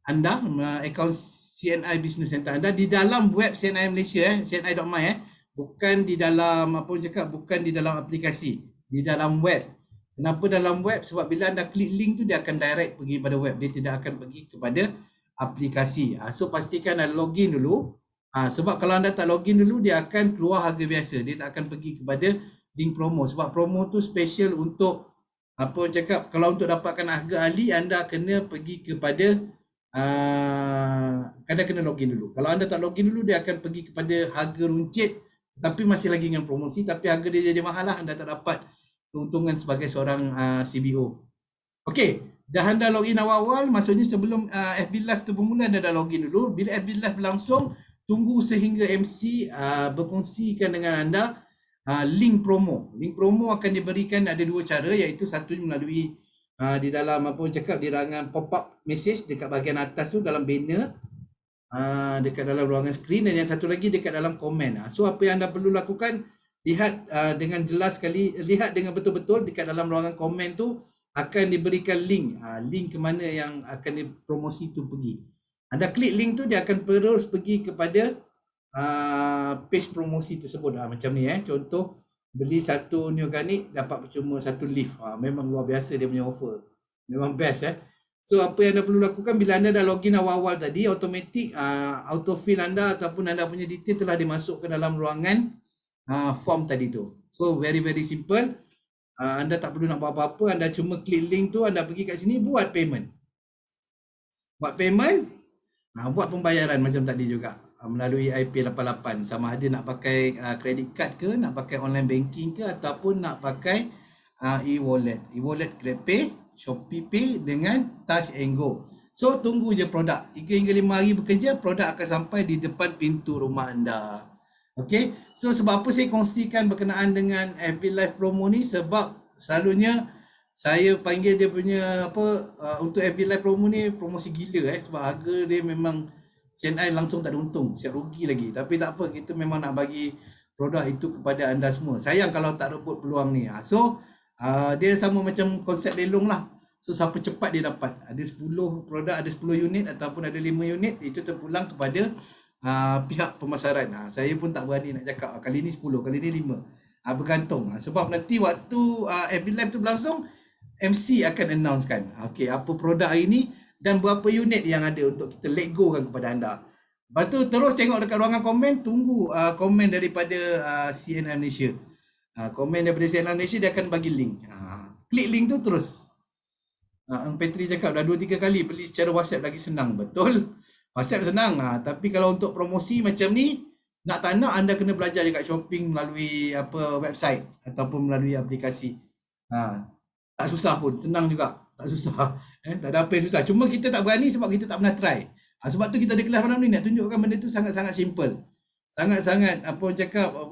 anda, akaun CNI Business Center anda di dalam web CNI Malaysia, cni.my, bukan di dalam apa orang cakap, bukan di dalam aplikasi, di dalam web. Kenapa dalam web? Sebab bila anda klik link tu dia akan direct pergi pada web, dia tidak akan pergi kepada aplikasi. So pastikan anda login dulu. Sebab kalau anda tak login dulu, dia akan keluar harga biasa. Dia tak akan pergi kepada link promo. Sebab promo tu special untuk apa orang cakap, kalau untuk dapatkan harga ahli, anda kena pergi kepada anda kena login dulu. Kalau anda tak login dulu, dia akan pergi kepada harga runcit, tapi masih lagi dengan promosi, tapi harga dia jadi mahal lah. Anda tak dapat keuntungan sebagai seorang CBO. Okey, dah anda login awal-awal, maksudnya sebelum FB Live tu bermula, anda dah login dulu. Bila FB Live berlangsung, tunggu sehingga MC berkongsikan dengan anda link promo. Link promo akan diberikan ada dua cara, iaitu satu melalui di dalam apa orang cakap, di rangan pop-up message dekat bahagian atas tu dalam banner, dekat dalam ruangan skrin, dan yang satu lagi dekat dalam komen. So apa yang anda perlu lakukan, lihat dengan jelas sekali, lihat dengan betul-betul dekat dalam ruangan komen tu akan diberikan link, link ke mana yang akan dipromosi tu pergi. Anda klik link tu, dia akan terus pergi kepada page promosi tersebut. Macam ni contoh, beli satu new organic dapat percuma satu leaf. Memang luar biasa dia punya offer, memang best. So apa yang anda perlu lakukan, bila anda dah login awal-awal tadi, automatic autofill anda ataupun anda punya detail telah dimasukkan dalam ruangan form tadi tu. So very simple. Anda tak perlu nak buat apa-apa, anda cuma klik link tu, anda pergi kat sini, buat payment. Buat pembayaran macam tadi juga melalui IP88, sama ada nak pakai credit card ke, nak pakai online banking ke, ataupun nak pakai e-wallet, GrabPay, ShopeePay dengan Touch and Go. So tunggu je produk, 3 hingga 5 hari bekerja, produk akan sampai di depan pintu rumah anda. Okay, so sebab apa saya kongsikan berkenaan dengan FB Live promo ni, sebab selalunya saya panggil dia punya untuk FB Live promo ni promosi gila sebab harga dia memang CNI langsung tak ada untung, siap rugi lagi. Tapi tak apa, kita memang nak bagi produk itu kepada anda semua. Sayang kalau tak rebut peluang ni. So dia sama macam konsep lelong lah. So siapa cepat dia dapat. Ada 10 produk, ada 10 unit ataupun ada 5 unit, itu terpulang kepada pihak pemasaran. Saya pun tak berani nak cakap kali ni 10, kali ni 5. Bergantung. Sebab nanti waktu FB Live tu berlangsung, MC akan announcekan apa produk hari ni dan berapa unit yang ada untuk kita let go kan kepada anda. Lepas tu terus tengok dekat ruangan komen, tunggu komen daripada CNI Malaysia. Komen daripada CNI Malaysia, dia akan bagi link. Klik link tu terus. Petri cakap dah 2-3 kali beli secara WhatsApp lagi senang. Betul. WhatsApp senang. Tapi kalau untuk promosi macam ni, nak tak nak anda kena belajar dekat shopping melalui website ataupun melalui aplikasi. Tak susah pun, senang juga. Tak susah. Tak ada apa yang susah. Cuma kita tak berani sebab kita tak pernah try. Sebab tu kita ada kelas malam ni nak tunjukkan benda tu sangat-sangat simple. Sangat-sangat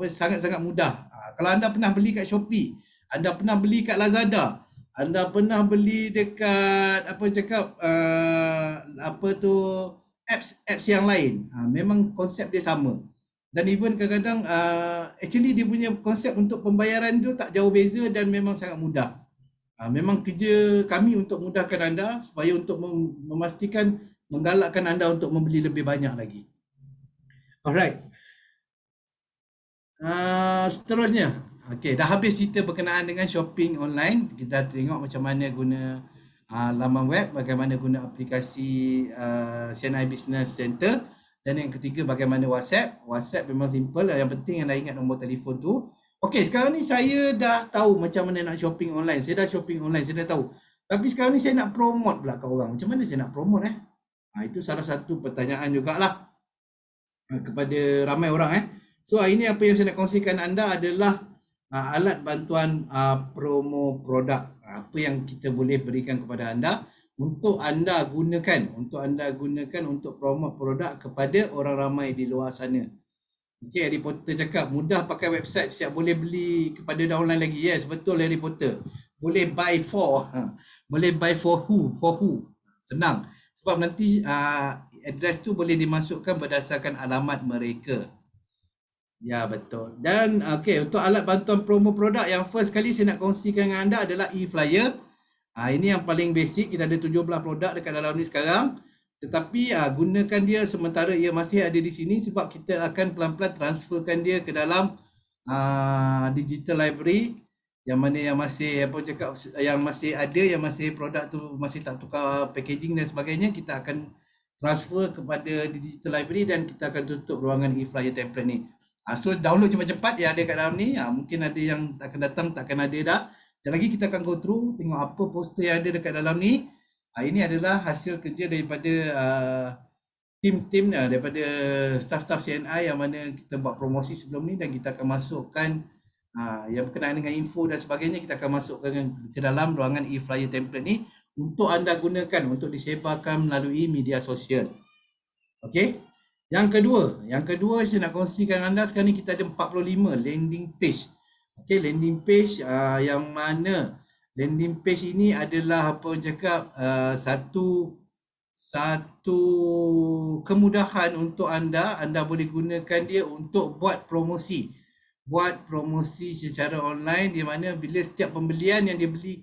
sangat-sangat mudah. Kalau anda pernah beli kat Shopee, anda pernah beli kat Lazada, anda pernah beli dekat apps yang lain, memang konsep dia sama. Dan even kadang-kadang actually dia punya konsep untuk pembayaran tu tak jauh beza dan memang sangat mudah. Memang kerja kami untuk mudahkan anda supaya untuk memastikan, menggalakkan anda untuk membeli lebih banyak lagi. Alright. Seterusnya, dah habis cerita berkenaan dengan shopping online. Kita tengok macam mana guna laman web, bagaimana guna aplikasi CNI Business Center, dan yang ketiga bagaimana WhatsApp. WhatsApp memang simple, yang penting anda ingat nombor telefon tu. Okey, sekarang ni saya dah tahu macam mana nak shopping online. Saya dah shopping online, saya dah tahu. Tapi sekarang ni saya nak promote pula ke orang. Macam mana saya nak promote itu salah satu pertanyaan jugalah kepada ramai orang So hari ni apa yang saya nak kongsikan anda adalah alat bantuan promo produk. Apa yang kita boleh berikan kepada anda untuk anda gunakan untuk promote produk kepada orang ramai di luar sana. Okey, Harry Potter cakap mudah pakai website, siap boleh beli kepada downline lagi. Yes, betul Harry Potter. Boleh buy for. Boleh buy for who? For who? Senang. Sebab nanti address tu boleh dimasukkan berdasarkan alamat mereka. Ya, betul. Dan okey, untuk alat bantuan promo produk yang first kali saya nak kongsikan dengan anda adalah e-flyer. Ini yang paling basic. Kita ada 17 produk dekat dalam ni sekarang. Tetapi gunakan dia sementara ia masih ada di sini sebab kita akan pelan-pelan transferkan dia ke dalam digital library yang mana yang masih yang masih ada, yang masih produk tu masih tak tukar packaging dan sebagainya, kita akan transfer kepada digital library dan kita akan tutup ruangan e-flyer template ni. So download cepat-cepat yang ada kat dalam ni. Mungkin ada yang akan datang, takkan ada dah. Sekejap lagi kita akan go through, tengok apa poster yang ada dekat dalam ni. Ini adalah hasil kerja daripada tim-tim daripada staff-staff CNI yang mana kita buat promosi sebelum ni, dan kita akan masukkan yang berkenaan dengan info dan sebagainya, kita akan masukkan ke dalam ruangan e-flyer template ni untuk anda gunakan untuk disebarkan melalui media sosial. Okey. Yang kedua saya nak kongsikan anda sekarang ni kita ada 45 landing page. Okey, landing page yang mana landing page ini adalah apa orang cakap satu kemudahan untuk anda boleh gunakan dia untuk buat promosi secara online, di mana bila setiap pembelian yang dibeli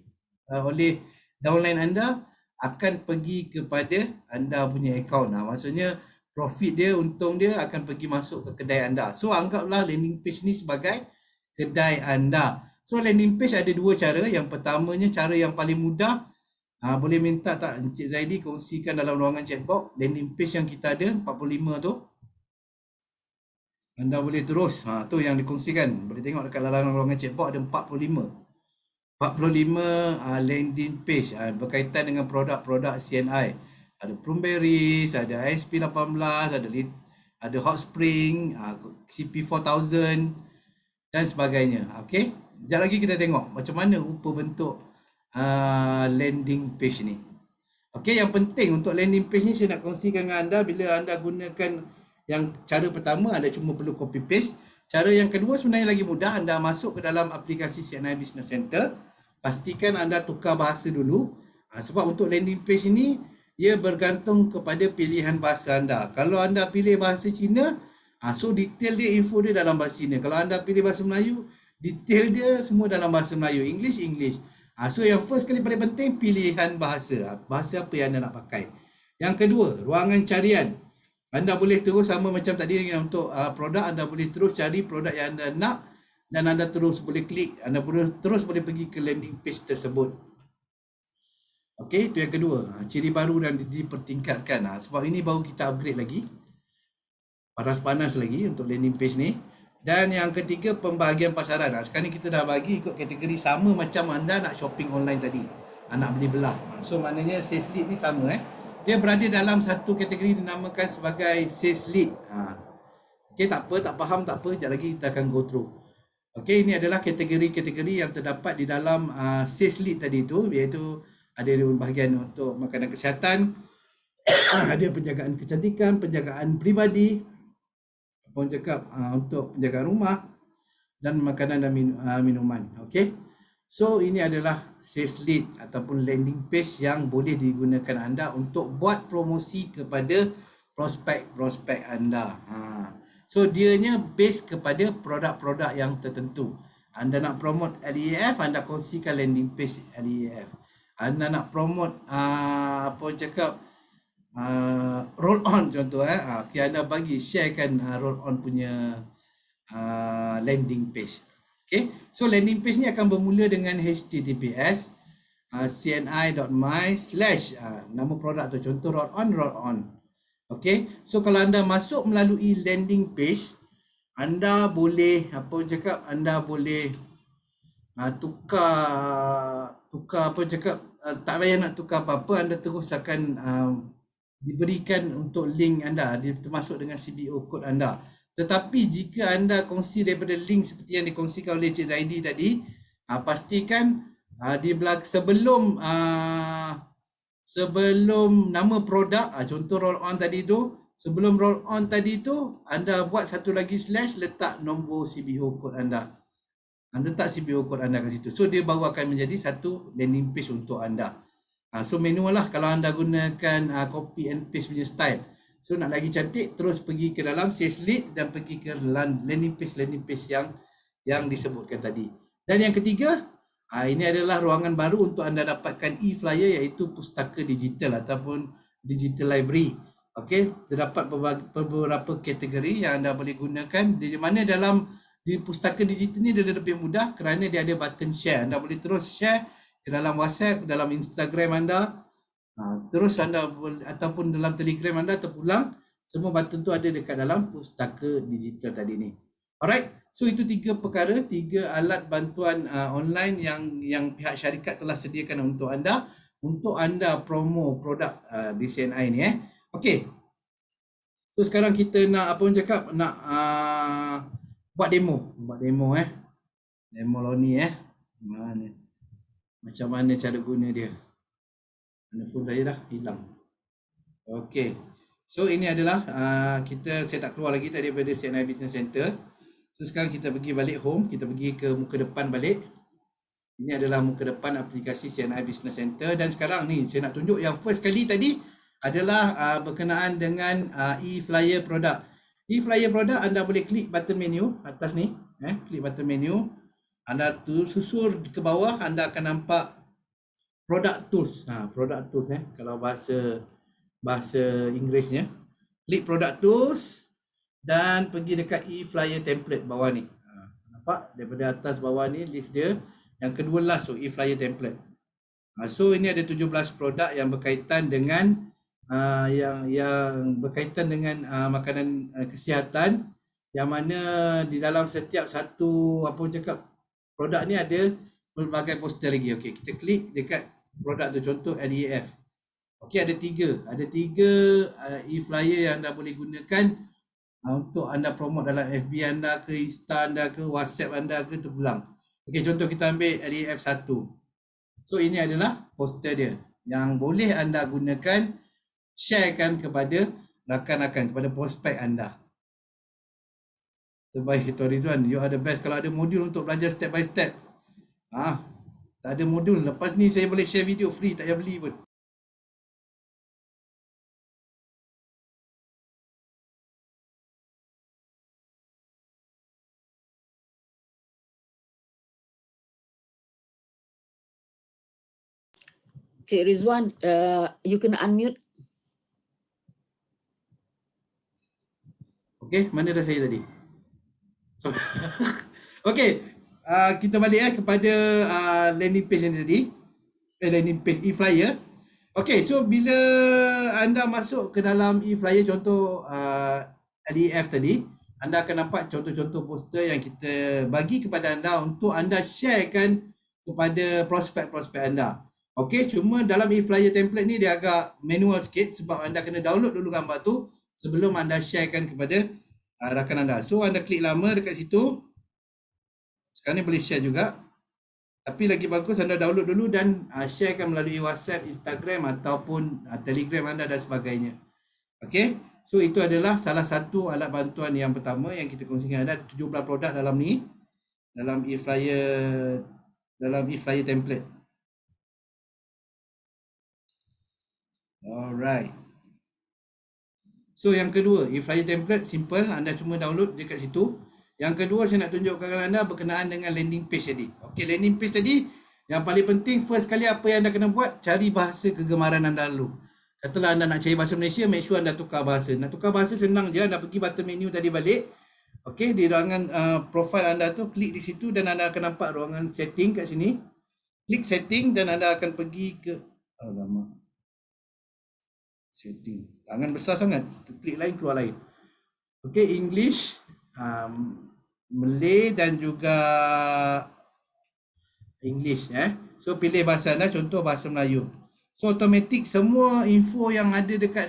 oleh downline anda akan pergi kepada anda punya akaun. Maksudnya profit dia, untung dia akan pergi masuk ke kedai anda. So anggaplah landing page ni sebagai kedai anda. So landing page ada dua cara. Yang pertamanya, cara yang paling mudah, boleh minta tak Encik Zaidi kongsikan dalam ruangan chatbox landing page yang kita ada 45 tu. Anda boleh terus, tu yang dikongsikan. Boleh tengok dekat dalam ruangan chatbox ada 45 landing page berkaitan dengan produk-produk CNI. Ada Plumberries, ada ISP18, ada Hot Spring, CP4000 dan sebagainya. Okey, sekejap lagi kita tengok macam mana rupa bentuk landing page ni. Okey, yang penting untuk landing page ni saya nak kongsikan dengan anda, bila anda gunakan yang cara pertama, anda cuma perlu copy paste. Cara yang kedua sebenarnya lagi mudah. Anda masuk ke dalam aplikasi CNI Business Center. Pastikan anda tukar bahasa dulu. Sebab untuk landing page ni ia bergantung kepada pilihan bahasa anda. Kalau anda pilih bahasa Cina, so detail dia, info dia dalam bahasa Cina. Kalau anda pilih bahasa Melayu, detail dia semua dalam bahasa Melayu. English. So yang first kali paling penting pilihan bahasa. Bahasa apa yang anda nak pakai. Yang kedua, ruangan carian. Anda boleh terus sama macam tadi untuk produk, anda boleh terus cari produk yang anda nak dan anda terus boleh klik, anda terus boleh pergi ke landing page tersebut. Okey, itu yang kedua. Ciri baru dan dipertingkatkan. Sebab ini baru kita upgrade lagi. Panas-panas lagi untuk landing page ni. Dan yang ketiga, pembahagian pasaran. Sekarang ni kita dah bagi ikut kategori sama macam anda nak shopping online tadi. Nak beli belah. So maknanya sales lead ni sama Dia berada dalam satu kategori dinamakan sebagai sales lead. Okey, tak apa, tak faham tak apa, sekejap lagi kita akan go through. Okey, ini adalah kategori-kategori yang terdapat di dalam sales lead tadi tu, iaitu ada bahagian untuk makanan kesihatan, ada penjagaan kecantikan, penjagaan peribadi, apa cakap untuk penjagaan rumah dan makanan dan minuman. Okey. So ini adalah sales lead ataupun landing page yang boleh digunakan anda untuk buat promosi kepada prospek-prospek anda. So dianya base kepada produk-produk yang tertentu. Anda nak promote LEAF, anda kongsikan landing page LEAF. Anda nak promote roll on contoh anda bagi sharekan roll on punya landing page. Okay, so landing page ni akan bermula dengan https cni.my/ nama produk tu, contoh roll on. Okay, so kalau anda masuk melalui landing page, anda boleh anda boleh tukar tak payah nak tukar apa-apa, anda terus akan diberikan untuk link anda, termasuk dengan CBO code anda. Tetapi jika anda kongsi daripada link seperti yang dikongsikan oleh Cik Zaidi tadi, pastikan di sebelum nama produk, contoh roll on tadi tu, sebelum roll on tadi tu, anda buat satu lagi slash, letak nombor CBO code anda. Anda letak CBO code anda kat situ. So dia baru akan menjadi satu landing page untuk anda. So manual lah kalau anda gunakan copy and paste punya style. So nak lagi cantik, terus pergi ke dalam sales lead dan pergi ke landing page yang disebutkan tadi. Dan yang ketiga, ini adalah ruangan baru untuk anda dapatkan e-flyer, iaitu pustaka digital ataupun digital library. Okey, terdapat beberapa kategori yang anda boleh gunakan, di mana di pustaka digital ni dia lebih mudah kerana dia ada button share. Anda boleh terus share ke dalam WhatsApp, ke dalam Instagram anda, terus anda ataupun dalam Telegram anda terpulang, semua button tu ada dekat dalam pustaka digital tadi ni. Alright, so itu tiga perkara, tiga alat bantuan online yang pihak syarikat telah sediakan untuk anda promo produk di CNI ni. Okey. So sekarang kita nak apa orang cakap, nak buat demo. Demo Loni mana? Macam mana cara guna dia? Mana phone saya dah hilang. Okey. So ini adalah saya tak keluar lagi daripada CNI Business Center. So sekarang kita pergi balik home, kita pergi ke muka depan balik. Ini adalah muka depan aplikasi CNI Business Center, dan sekarang ni saya nak tunjuk yang first kali tadi adalah berkenaan dengan e-flyer produk. E-flyer produk, anda boleh klik button menu atas ni, klik button menu. Anda susur ke bawah, anda akan nampak product tools. Product tools kalau bahasa Inggerisnya. Klik product tools dan pergi dekat e-flyer template bawah ni. Nampak daripada atas bawah ni list dia. Yang kedua last tu, e-flyer template. So ini ada 17 produk yang berkaitan dengan yang berkaitan dengan makanan kesihatan, yang mana di dalam setiap satu produk ni ada pelbagai poster lagi. Okey, kita klik dekat produk tu, contoh LEF. Okey, ada tiga e-flyer yang anda boleh gunakan untuk anda promote dalam FB anda ke, Insta anda ke, WhatsApp anda ke, terpulang. Okey, contoh kita ambil LEF 1. So ini adalah poster dia yang boleh anda gunakan, sharekan kepada rakan-rakan, kepada prospek anda. Terbaik Tuan Ridwan, you are the best. Kalau ada modul untuk belajar step by step. Tak ada modul. Lepas ni saya boleh share video free, tak payah beli pun. Cik Rizwan, you kena unmute. Okey, mana dah saya tadi? So, okey, kita balik kepada landing page yang tadi. Landing page e-flyer. Okey, so bila anda masuk ke dalam e-flyer, contoh LEF tadi, anda akan nampak contoh-contoh poster yang kita bagi kepada anda untuk anda sharekan kepada prospek-prospek anda. Okey, cuma dalam e-flyer template ni dia agak manual sikit sebab anda kena download dulu gambar tu sebelum anda sharekan kepada rakan anda. So anda klik lama dekat situ. Sekarang ni boleh share juga. Tapi lagi bagus anda download dulu dan sharekan melalui WhatsApp, Instagram ataupun Telegram anda dan sebagainya. Okey. So itu adalah salah satu alat bantuan yang pertama yang kita kongsikan. Ada 17 produk dalam ni, dalam e-flyer template. Alright. So yang kedua, e-flyer template simple, anda cuma download dekat situ. Yang kedua saya nak tunjukkan kepada anda berkenaan dengan landing page tadi. Okey, landing page tadi yang paling penting first kali apa yang anda kena buat, cari bahasa kegemaran anda dulu. Katalah anda nak cari bahasa Malaysia, make sure anda tukar bahasa. Nak tukar bahasa senang je, anda pergi button menu tadi balik. Okey, di ruangan profile anda tu, klik di situ dan anda akan nampak ruangan setting kat sini. Klik setting dan anda akan pergi ke setting. Tangan besar sangat. Klik lain, keluar lain. Okey, English, Malay dan juga English. So pilih bahasa anda, contoh bahasa Melayu. So automatik semua info yang ada dekat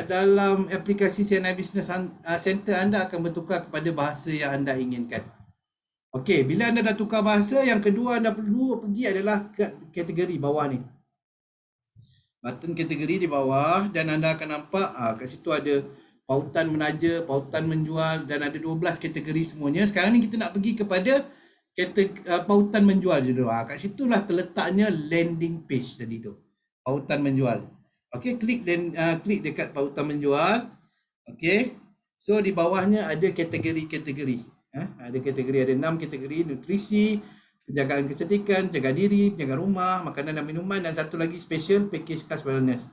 dalam aplikasi CNI Business Center anda akan bertukar kepada bahasa yang anda inginkan. Okey, bila anda dah tukar bahasa, yang kedua anda perlu pergi adalah kategori bawah ni. button kategori di bawah, dan anda akan nampak kat situ ada pautan menaja, pautan menjual, dan ada 12 kategori semuanya. Sekarang ni kita nak pergi kepada pautan menjual je dulu. Kat situlah terletaknya landing page tadi tu. Pautan menjual. Okey, klik dekat pautan menjual. Okey. So di bawahnya ada kategori-kategori. Ada kategori, ada 6 kategori: nutrisi, penjagaan kecantikan, jaga diri, penjaga rumah, makanan dan minuman, dan satu lagi special package khas wellness.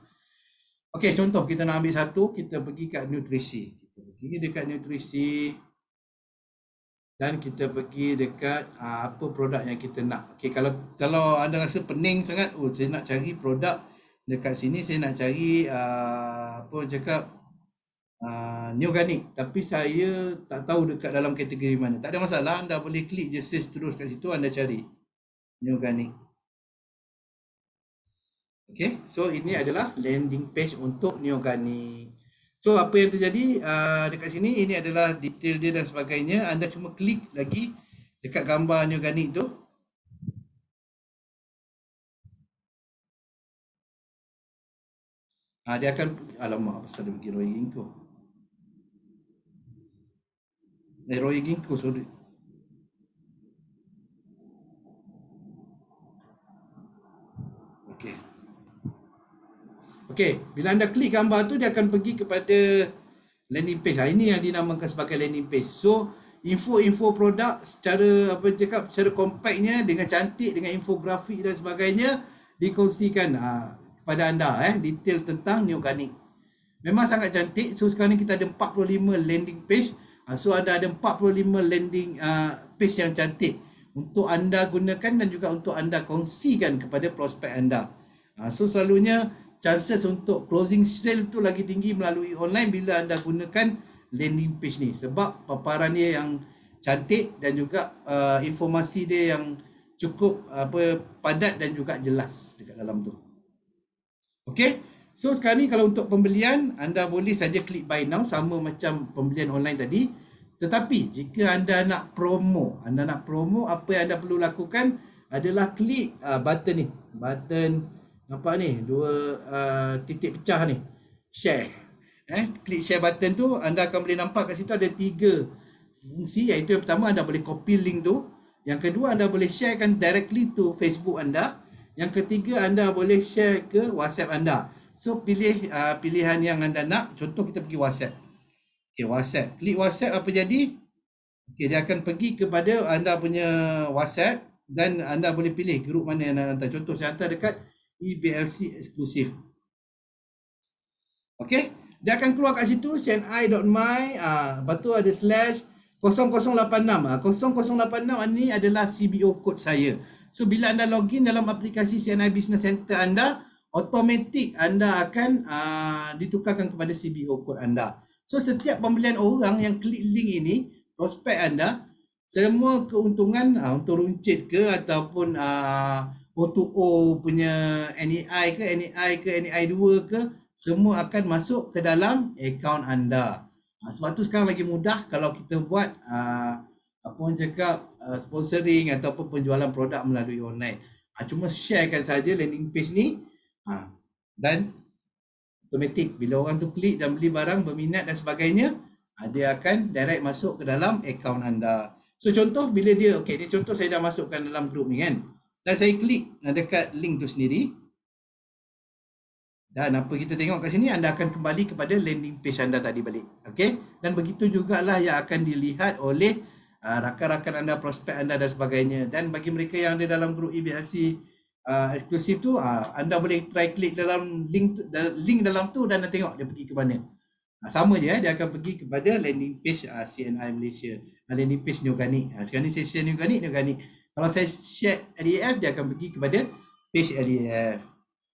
Okey, contoh kita nak ambil satu, kita pergi kat nutrisi. Kita pergi dekat nutrisi dan kita pergi dekat apa produk yang kita nak. Okey, kalau anda rasa pening sangat, saya nak cari produk dekat sini, saya nak cari apa orang cakap Neoganic, tapi saya tak tahu dekat dalam kategori mana. Tak ada masalah, anda boleh klik je search terus kat situ, anda cari Neoganic. Okay, so ini adalah landing page untuk Neoganic. So apa yang terjadi dekat sini, ini adalah detail dia dan sebagainya. Anda cuma klik lagi dekat gambar Neoganic tu. Dia akan, alamak, pasal dia pergi Roy Ginkgo. Roy Ginkgo, sorry. Okay. Okey, bila anda klik gambar tu, dia akan pergi kepada landing page. Ini yang dinamakan sebagai landing page. So, info-info produk secara secara compactnya, dengan cantik, dengan infografik dan sebagainya, dikongsikan kepada anda detail tentang Neoganic. Memang sangat cantik. So sekarang ni kita ada 45 landing page. So anda ada 45 landing page yang cantik untuk anda gunakan dan juga untuk anda kongsikan kepada prospek anda. So selalunya chances untuk closing sale tu lagi tinggi melalui online bila anda gunakan landing page ni, sebab paparan dia yang cantik dan juga informasi dia yang cukup padat dan juga jelas dekat dalam tu. Okey. So sekarang ni kalau untuk pembelian, anda boleh saja klik buy now sama macam pembelian online tadi. Tetapi jika anda nak promo, apa yang anda perlu lakukan adalah klik button ni. Button nampak ni, dua titik pecah ni. Share. Klik share button tu, anda akan boleh nampak kat situ ada 3 fungsi, iaitu yang pertama anda boleh copy link tu. Yang kedua, anda boleh sharekan directly to Facebook anda. Yang ketiga, anda boleh share ke WhatsApp anda. So pilih pilihan yang anda nak. Contoh kita pergi WhatsApp. Okey, WhatsApp. Klik WhatsApp, apa jadi? Okey, dia akan pergi kepada anda punya WhatsApp dan anda boleh pilih grup mana yang anda hantar. Contoh saya hantar dekat EBLC eksklusif. Okey, dia akan keluar kat situ cni.my, lepas tu ada slash 0086. 0086 ni adalah CBO code saya. So bila anda login dalam aplikasi CNI Business Center anda, automatik anda akan ditukarkan kepada CBO code anda. So setiap pembelian orang yang klik link ini, prospek anda, semua keuntungan untuk runcit ke ataupun O2O punya NEI ke, NEI 2 ke, semua akan masuk ke dalam akaun anda. Sebab tu sekarang lagi mudah kalau kita buat apa orang cakap sponsoring ataupun penjualan produk melalui online. Cuma sharekan saja landing page ni dan automatik bila orang tu klik dan beli barang, berminat dan sebagainya, dia akan direct masuk ke dalam akaun anda. So contoh bila dia, okey, ni contoh saya dah masukkan dalam grup ni kan, dan saya klik dekat link tu sendiri, dan apa kita tengok kat sini, anda akan kembali kepada landing page anda tadi balik. Okey, dan begitu jugalah yang akan dilihat oleh rakan-rakan anda, prospek anda dan sebagainya. Dan bagi mereka yang ada dalam grup EBLC eksklusif tu, anda boleh try klik dalam link dalam tu dan anda tengok dia pergi ke mana. Sama je, dia akan pergi kepada landing page CNI Malaysia, landing page Neoganic. Sekarang ni saya share Neoganic. Kalau saya share LEF, dia akan pergi kepada page LEF.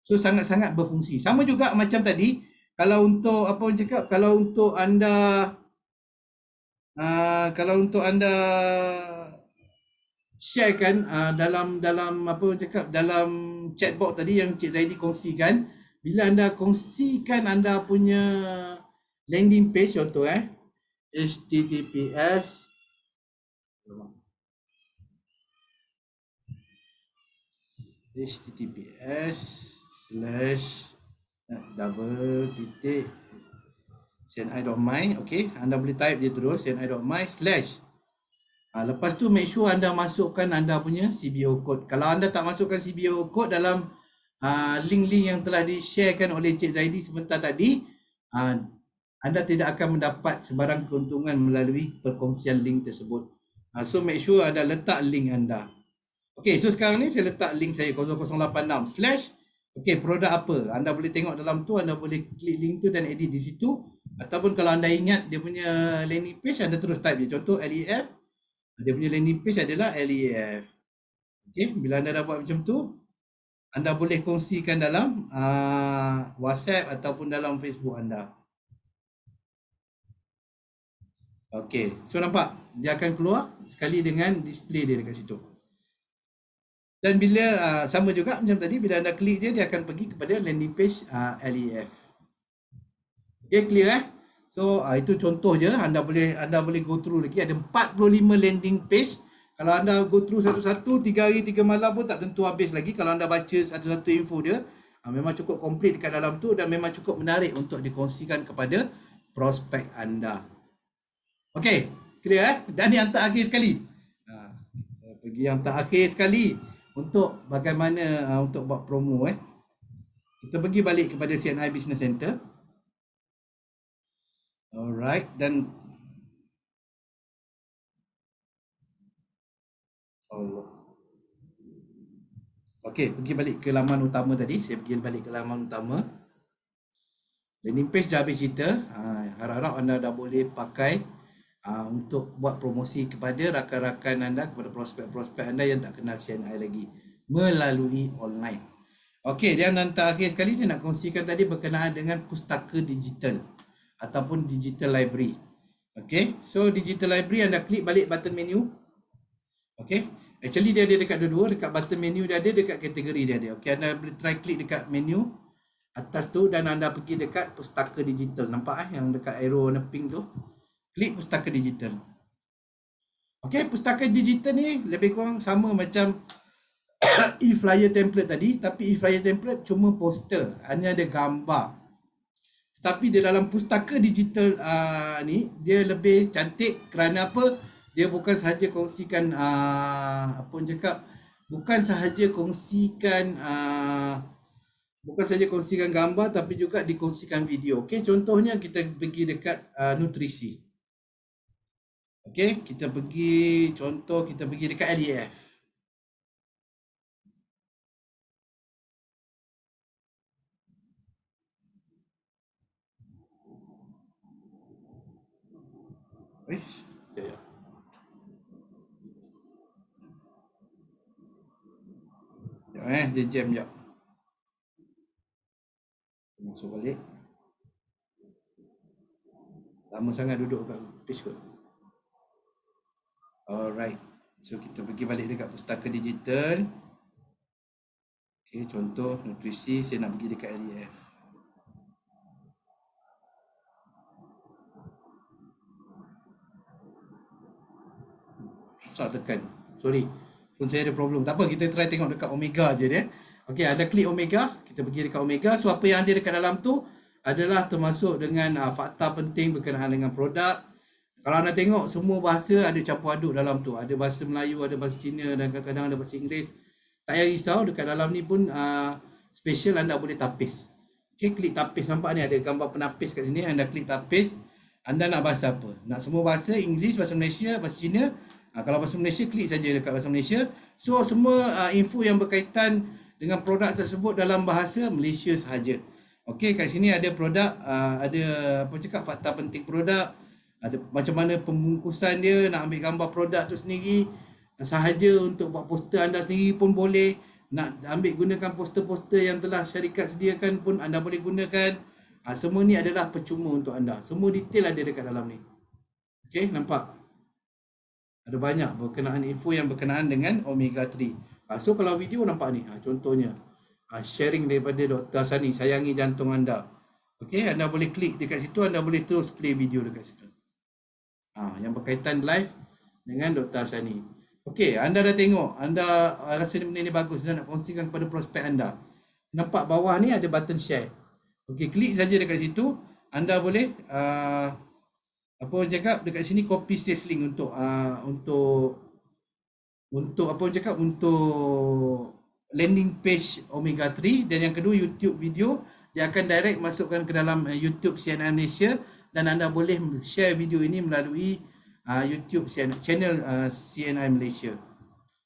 So sangat-sangat berfungsi. Sama juga macam tadi, kalau untuk apa orang cakap, kalau untuk anda sharekan dalam apa orang cakap, dalam chatbot tadi yang Cik Zaidi kongsikan, bila anda kongsikan anda punya landing page, contoh https // double titik cni.my. Okey, anda boleh type dia terus cni.my slash. Lepas tu make sure anda masukkan anda punya CBO code. Kalau anda tak masukkan CBO code dalam link-link yang telah di-sharekan oleh Cik Zaidi sebentar tadi, anda tidak akan mendapat sebarang keuntungan melalui perkongsian link tersebut. So make sure anda letak link anda. Okey, so sekarang ni saya letak link saya 0086 slash. Okey, produk apa? Anda boleh tengok dalam tu, anda boleh klik link tu dan edit di situ. Ataupun kalau anda ingat dia punya landing page, anda terus type je. Contoh LEF. Dia punya landing page adalah LEF. Okey, bila anda dah buat macam tu, anda boleh kongsikan dalam WhatsApp ataupun dalam Facebook anda. Okey, so nampak dia akan keluar sekali dengan display dia dekat situ. Dan bila sama juga macam tadi, bila anda klik dia akan pergi kepada landing page LEF. Okay, clear So itu contoh je. Anda boleh go through lagi. Ada 45 landing page. Kalau anda go through satu-satu 3 hari 3 malam pun tak tentu habis lagi. Kalau anda baca satu-satu info dia, memang cukup komplit dekat dalam tu dan memang cukup menarik untuk dikongsikan kepada prospek anda. Okey, clear Dan yang terakhir sekali. Pergi yang terakhir sekali untuk bagaimana untuk buat promo Kita pergi balik kepada CNI Business Center. Alright, dan Allah. Okey, pergi balik ke laman utama tadi. Saya pergi balik ke laman utama. Landing page dah habis cerita. Harap-harap anda dah boleh pakai untuk buat promosi kepada rakan-rakan anda, kepada prospek-prospek anda yang tak kenal CNI lagi melalui online. Okey, dan terakhir sekali saya nak kongsikan tadi berkenaan dengan pustaka digital ataupun digital library. Okey, so digital library anda klik balik button menu. Okey, actually dia ada dekat dua-dua, dekat button menu dia ada, dekat kategori dia ada. Okey, anda boleh try klik dekat menu atas tu dan anda pergi dekat pustaka digital. Nampak yang dekat arrow warna pink tu? Klik pustaka digital. Okey, pustaka digital ni lebih kurang sama macam e-flyer template tadi, tapi e-flyer template cuma poster, hanya ada gambar. Tapi di dalam pustaka digital ni dia lebih cantik kerana apa? Dia bukan sahaja kongsikan apa orang cakap, bukan sahaja kongsikan gambar tapi juga dikongsikan video. Okey, contohnya kita pergi dekat nutrisi. Okey, kita pergi dekat LEF. Dia jam jap. Masuk balik. Lama sangat duduk kat page kot. Alright. So kita pergi balik dekat pustaka digital. Okay, contoh nutrisi, saya nak pergi dekat LEF. Susah tekan. Sorry. Phone saya ada problem. Tak apa, kita try tengok dekat Omega je dia. Okay, ada klik Omega. Kita pergi dekat Omega. So apa yang ada dekat dalam tu adalah termasuk dengan fakta penting berkenaan dengan produk. Kalau anda tengok, semua bahasa ada campur aduk dalam tu. Ada bahasa Melayu, ada bahasa Cina dan kadang-kadang ada bahasa Inggeris. Tak payah risau, dekat dalam ni pun special anda boleh tapis. Okay, klik tapis. Nampak ni ada gambar penapis kat sini. Anda klik tapis. Anda nak bahasa apa? Nak semua bahasa, English, bahasa Malaysia, bahasa Cina. Kalau bahasa Malaysia, klik saja dekat bahasa Malaysia. So, semua info yang berkaitan dengan produk tersebut dalam bahasa Malaysia sahaja. Okey, kat sini ada produk, ada apa cakap, fakta penting produk, ada macam mana pembungkusan dia, nak ambil gambar produk tu sendiri, sahaja untuk buat poster anda sendiri pun boleh. Nak ambil gunakan poster-poster yang telah syarikat sediakan pun anda boleh gunakan. Semua ni adalah percuma untuk anda. Semua detail ada dekat dalam ni. Okey, nampak? Ada banyak berkenaan info yang berkenaan dengan omega 3. So kalau video nampak ni, contohnya sharing daripada Dr. Sani, sayangi jantung anda. Okey, anda boleh klik dekat situ, anda boleh terus play video dekat situ. Yang berkaitan live dengan Dr. Sani. Okey, anda dah tengok, anda rasa benda ni bagus dan nak kongsikan kepada prospek anda. Nampak bawah ni ada button share. Okey, klik saja dekat situ. Anda boleh apa orang cakap dekat sini copy paste link untuk apa orang cakap untuk landing page Omega 3, dan yang kedua YouTube video, dia akan direct masukkan ke dalam YouTube CNN Malaysia, dan anda boleh share video ini melalui YouTube channel CNI Malaysia.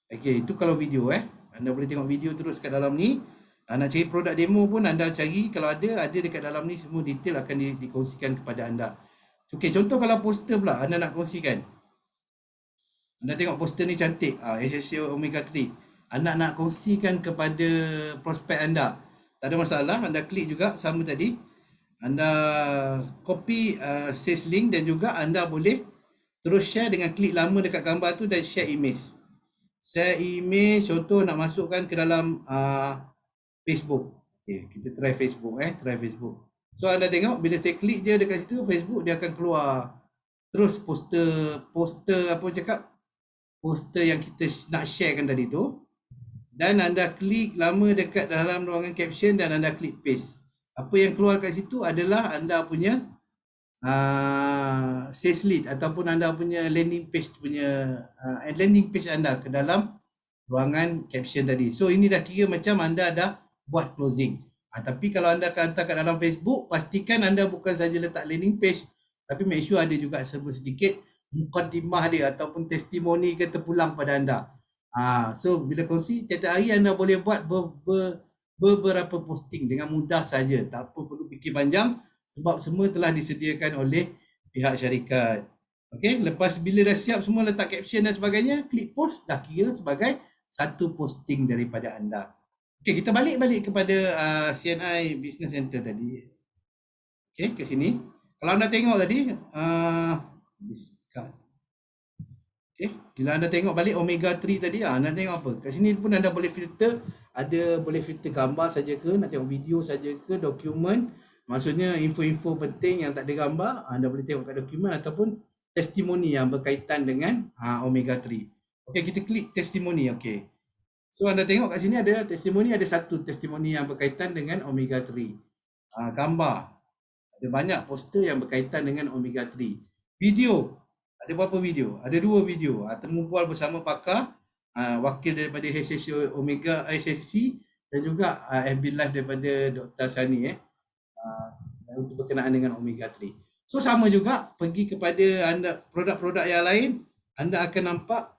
Okey, itu kalau video Anda boleh tengok video terus kat dalam ni. Nak cari produk demo pun anda cari, kalau ada dekat dalam ni, semua detail akan dikongsikan kepada anda. Okey, contoh kalau poster pula anda nak kongsikan. Anda tengok poster ni cantik, HSC Omega 3. Anda nak kongsikan kepada prospek anda, tak ada masalah, anda klik juga sama tadi. Anda copy sales link, dan juga anda boleh terus share dengan klik lama dekat gambar tu dan share image. Share image, contoh nak masukkan ke dalam Facebook. Okay, kita try Facebook try Facebook. So anda tengok bila saya klik je dekat situ Facebook, dia akan keluar terus poster apa cakap, poster yang kita nak sharekan tadi tu, dan anda klik lama dekat dalam ruangan caption dan anda klik paste. Apa yang keluar kat situ adalah anda punya sales lead ataupun anda punya landing page anda ke dalam ruangan caption tadi. So ini dah kira macam anda dah buat closing. Tapi kalau anda akan hantar kat dalam Facebook, pastikan anda bukan saja letak landing page, tapi make sure ada juga sedikit mukadimah dia ataupun testimoni ke terpulang pada anda. So bila kongsi, tiap-tiap hari anda boleh buat beberapa posting dengan mudah saja. Tak perlu fikir panjang sebab semua telah disediakan oleh pihak syarikat. Okey, lepas bila dah siap semua letak caption dan sebagainya, klik post, dah kira sebagai satu posting daripada anda. Okey, kita balik kepada CNI Business Center tadi. Okey, ke sini. Kalau anda tengok tadi, discard. Okey, bila anda tengok balik Omega 3 tadi, anda tengok apa? Kat sini pun anda boleh filter, boleh filter gambar saja ke, nak tengok video saja ke, dokumen. Maksudnya info-info penting yang tak ada gambar, anda boleh tengok kat dokumen, ataupun testimoni yang berkaitan dengan Omega 3. Okey, kita klik testimoni. Okey. So anda tengok kat sini ada testimoni, ada satu testimoni yang berkaitan dengan Omega 3. Gambar, ada banyak poster yang berkaitan dengan Omega 3. Video, ada berapa video? Ada 2 video. Termumpul bersama pakar, wakil daripada HSC Omega HSC, dan juga FB Live daripada Dr. Sani untuk berkenaan dengan Omega 3. So sama juga, pergi kepada anda produk-produk yang lain, anda akan nampak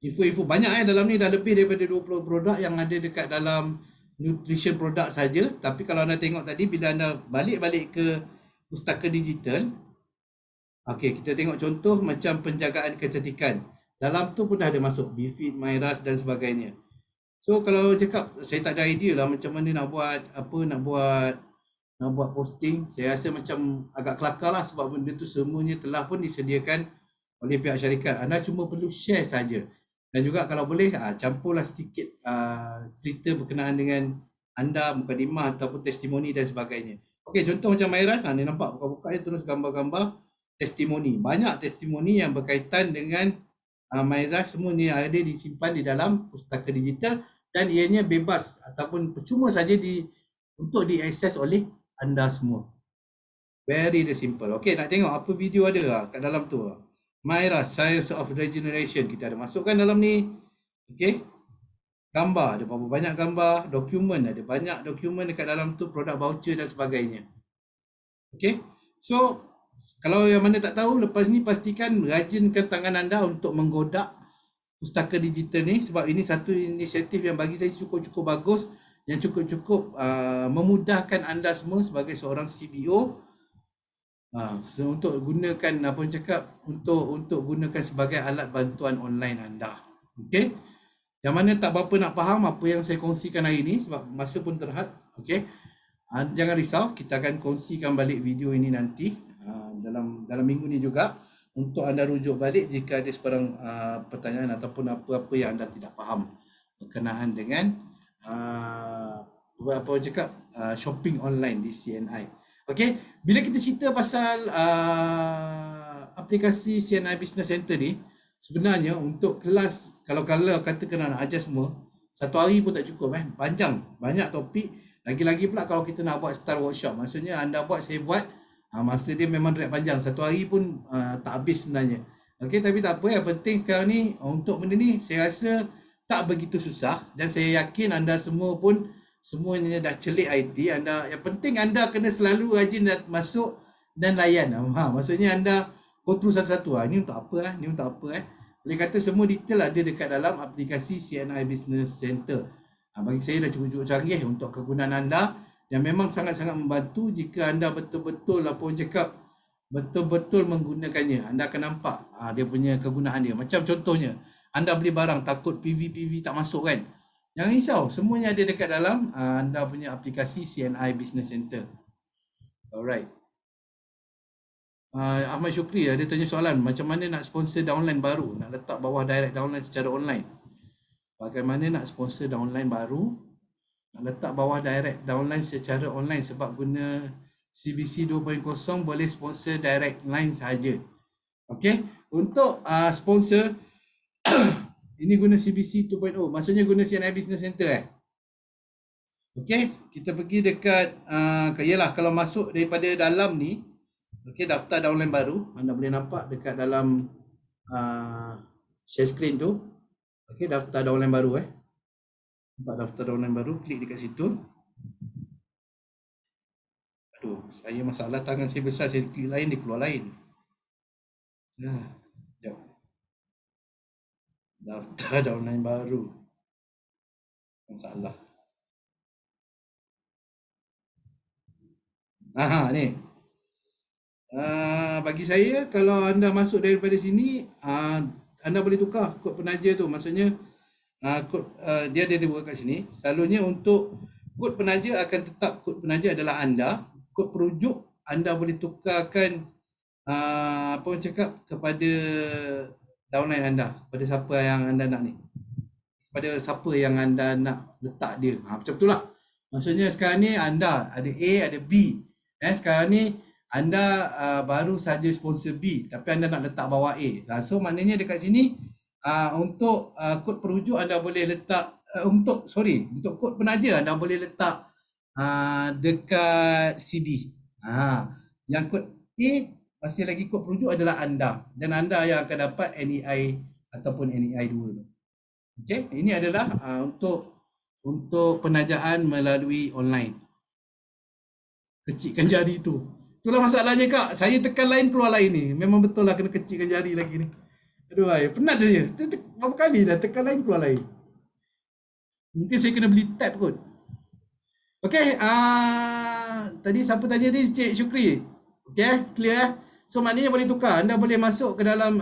info-info banyak dalam ni, dah lebih daripada 20 produk yang ada dekat dalam nutrition produk saja. Tapi kalau anda tengok tadi, bila anda balik ke pustaka digital, okey, kita tengok contoh macam penjagaan kecantikan. Dalam tu pun dah ada masuk Bifit, Myras dan sebagainya. So kalau cakap, saya tak ada idea lah macam mana nak buat posting. Saya rasa macam agak kelakar lah, sebab benda tu semuanya telah pun disediakan oleh pihak syarikat. Anda cuma perlu share saja. Dan juga kalau boleh campurlah sedikit cerita berkenaan dengan anda, mukadimah ataupun testimoni dan sebagainya. Okey, contoh macam Myras, ni nampak buka-buka terus gambar-gambar testimoni. Banyak testimoni yang berkaitan dengan Myras, semua ni ada disimpan di dalam pustaka digital, dan ianya bebas ataupun percuma saja untuk diakses oleh anda semua. Very simple. Okey, nak tengok apa video ada kat dalam tu. Myras, Science of Regeneration, kita ada masukkan dalam ni. Okey. Gambar, ada berapa banyak gambar, dokumen, ada banyak dokumen dekat dalam tu, produk voucher dan sebagainya. Okey. So, kalau yang mana tak tahu, lepas ni pastikan rajinkan tangan anda untuk menggodak pustaka digital ni, sebab ini satu inisiatif yang bagi saya cukup bagus, yang cukup memudahkan anda semua sebagai seorang CBO untuk gunakan untuk gunakan sebagai alat bantuan online anda. Okey. Yang mana tak berapa nak faham apa yang saya kongsikan hari ini sebab masa pun terhad. Okey. Jangan risau, kita akan kongsikan balik video ini nanti dalam minggu ni juga, untuk anda rujuk balik jika ada sebarang pertanyaan ataupun apa-apa yang anda tidak faham berkenaan dengan shopping online di CNI. Okey, bila kita cerita pasal aplikasi CNI Business Center ni, sebenarnya untuk kelas, kalau kata kena nak ajar semua, satu hari pun tak cukup, panjang, banyak topik, Lagi-lagi pula kalau kita nak buat style workshop, maksudnya anda buat, saya buat, masa dia memang direct panjang, satu hari pun tak habis sebenarnya. Okey, tapi tak apa, yang penting sekarang ni untuk benda ni saya rasa tak begitu susah, dan saya yakin anda semua pun semuanya dah celik IT. Anda, yang penting anda kena selalu rajin masuk dan layan. Maksudnya anda go through satu-satu. Ni untuk apa, ni untuk apa. Boleh kata semua detail ada dekat dalam aplikasi CNI Business Center. Bagi saya dah cukup-cukup canggih untuk kegunaan anda, yang memang sangat-sangat membantu jika anda betul-betul, apa orang cakap, betul-betul menggunakannya. Anda akan nampak dia punya kegunaan dia. Macam contohnya, anda beli barang takut PV tak masuk kan? Jangan risau, semuanya ada dekat dalam anda punya aplikasi CNI Business Center. Alright. Ahmad Syukri ada tanya soalan, macam mana nak sponsor downline baru, nak letak bawah direct downline secara online. Bagaimana nak sponsor downline baru, nak letak bawah direct downline secara online, sebab guna CBC 2.0 boleh sponsor direct line sahaja. Okey, untuk sponsor ini guna CBC 2.0, maksudnya guna CNI Business Center Okey, kita pergi dekat yalah, kalau masuk daripada dalam ni, okey, daftar downline baru, anda boleh nampak dekat dalam share screen tu. Okey, daftar downline baru nampak daftar downline baru, klik dekat situ. Aduh, saya masalah tangan saya besar, saya klik lain, dia keluar lain. Sekejap. Daftar downline baru. Masalah. Ni. Bagi saya, kalau anda masuk daripada sini, anda boleh tukar kod penaja tu. Maksudnya kod dia ada dibuat kat sini. Selalunya untuk kod penaja akan tetap kod penaja adalah anda. Kod perujuk anda boleh tukarkan apa orang cakap, kepada downline anda, kepada siapa yang anda nak ni, kepada siapa yang anda nak letak dia. Macam itulah. Maksudnya sekarang ni anda ada A, ada B. Sekarang ni anda baru saja sponsor B, tapi anda nak letak bawah A. So maknanya dekat sini untuk kod perujuk anda boleh letak untuk kod penaja anda boleh letak dekat CB. Yang kod A masih lagi kod perujuk adalah anda, dan anda yang akan dapat NEI ataupun NEI 2 tu. Okey, ini adalah untuk penajaan melalui online. Kecilkan jari tu. Itulah masalahnya kak. Saya tekan lain keluar lain ni. Memang betul lah kena kecilkan jari lagi ni. Aduh, penat je. Berapa kali dah tekan lain keluar lain. Mungkin saya kena beli tab kot. Okey, tadi siapa tanya ni? Cik Syukri. Okey, clear. So maknanya boleh tukar. Anda boleh masuk ke dalam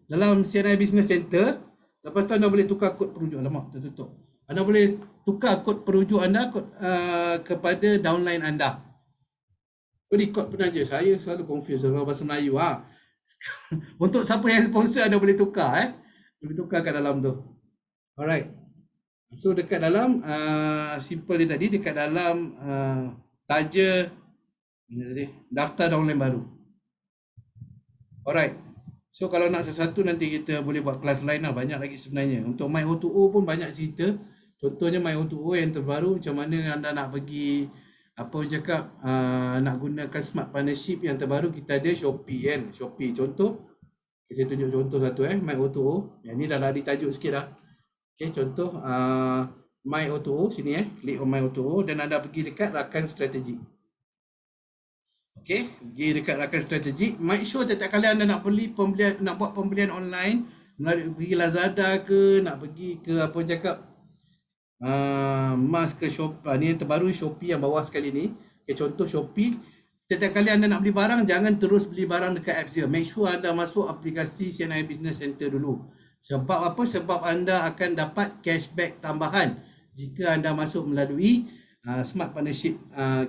dalam CNI Business Center. Lepas tu anda boleh tukar kod perujuk. Alamak, tertutup. Anda boleh tukar kod perujuk anda kepada downline anda. Sorry, kod penaja. Saya selalu confuse dengan bahasa Melayu. Untuk siapa yang sponsor, anda boleh tukar. Boleh tukar kat dalam tu. Alright. So dekat dalam, simple dia tadi, dekat dalam taja daftar downline baru. Alright. So kalau nak sesuatu nanti kita boleh buat kelas lain lah. Banyak lagi sebenarnya. Untuk My O2O pun banyak cerita. Contohnya My O2O yang terbaru, macam mana anda nak pergi, apa orang cakap, nak gunakan smart partnership yang terbaru. Kita ada Shopee kan. Shopee contoh. Okay, saya tunjuk contoh satu My O2O. Yang ni dah lari tajuk sikit dah. Okay, contoh My O2O sini klik on My O2O dan anda pergi dekat rakan strategi. Okay, pergi dekat rakan strategi. Make sure setiap kali anda nak buat pembelian online, nak pergi Lazada ke, nak pergi ke apa orang cakap, Mas ke Shopee, ni yang terbaru Shopee yang bawah sekali ni. Okay, contoh Shopee. Setiap kali anda nak beli barang, jangan terus beli barang dekat apps dia. Make sure anda masuk aplikasi CNI Business Center dulu. Sebab apa? Sebab anda akan dapat cashback tambahan jika anda masuk melalui Smart Partnership,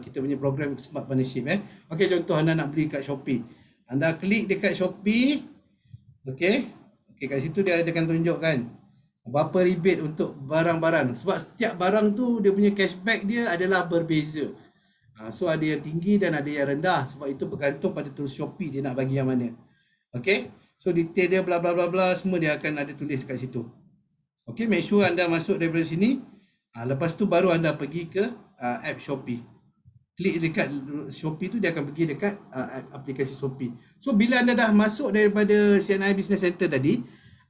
kita punya program Smart Partnership. Okey, contoh anda nak beli kat Shopee. Anda klik dekat Shopee. Okey, kat situ dia akan tunjukkan berapa rebate untuk barang-barang. Sebab setiap barang tu dia punya cashback dia adalah berbeza. So ada yang tinggi dan ada yang rendah. Sebab itu bergantung pada tools Shopee dia nak bagi yang mana. Okey, so detail dia bla bla bla bla semua dia akan ada tulis kat situ. Okey, make sure anda masuk daripada sini. Lepas tu baru anda pergi ke app Shopee. Klik dekat Shopee tu, dia akan pergi dekat aplikasi Shopee. So bila anda dah masuk daripada CNI Business Center tadi,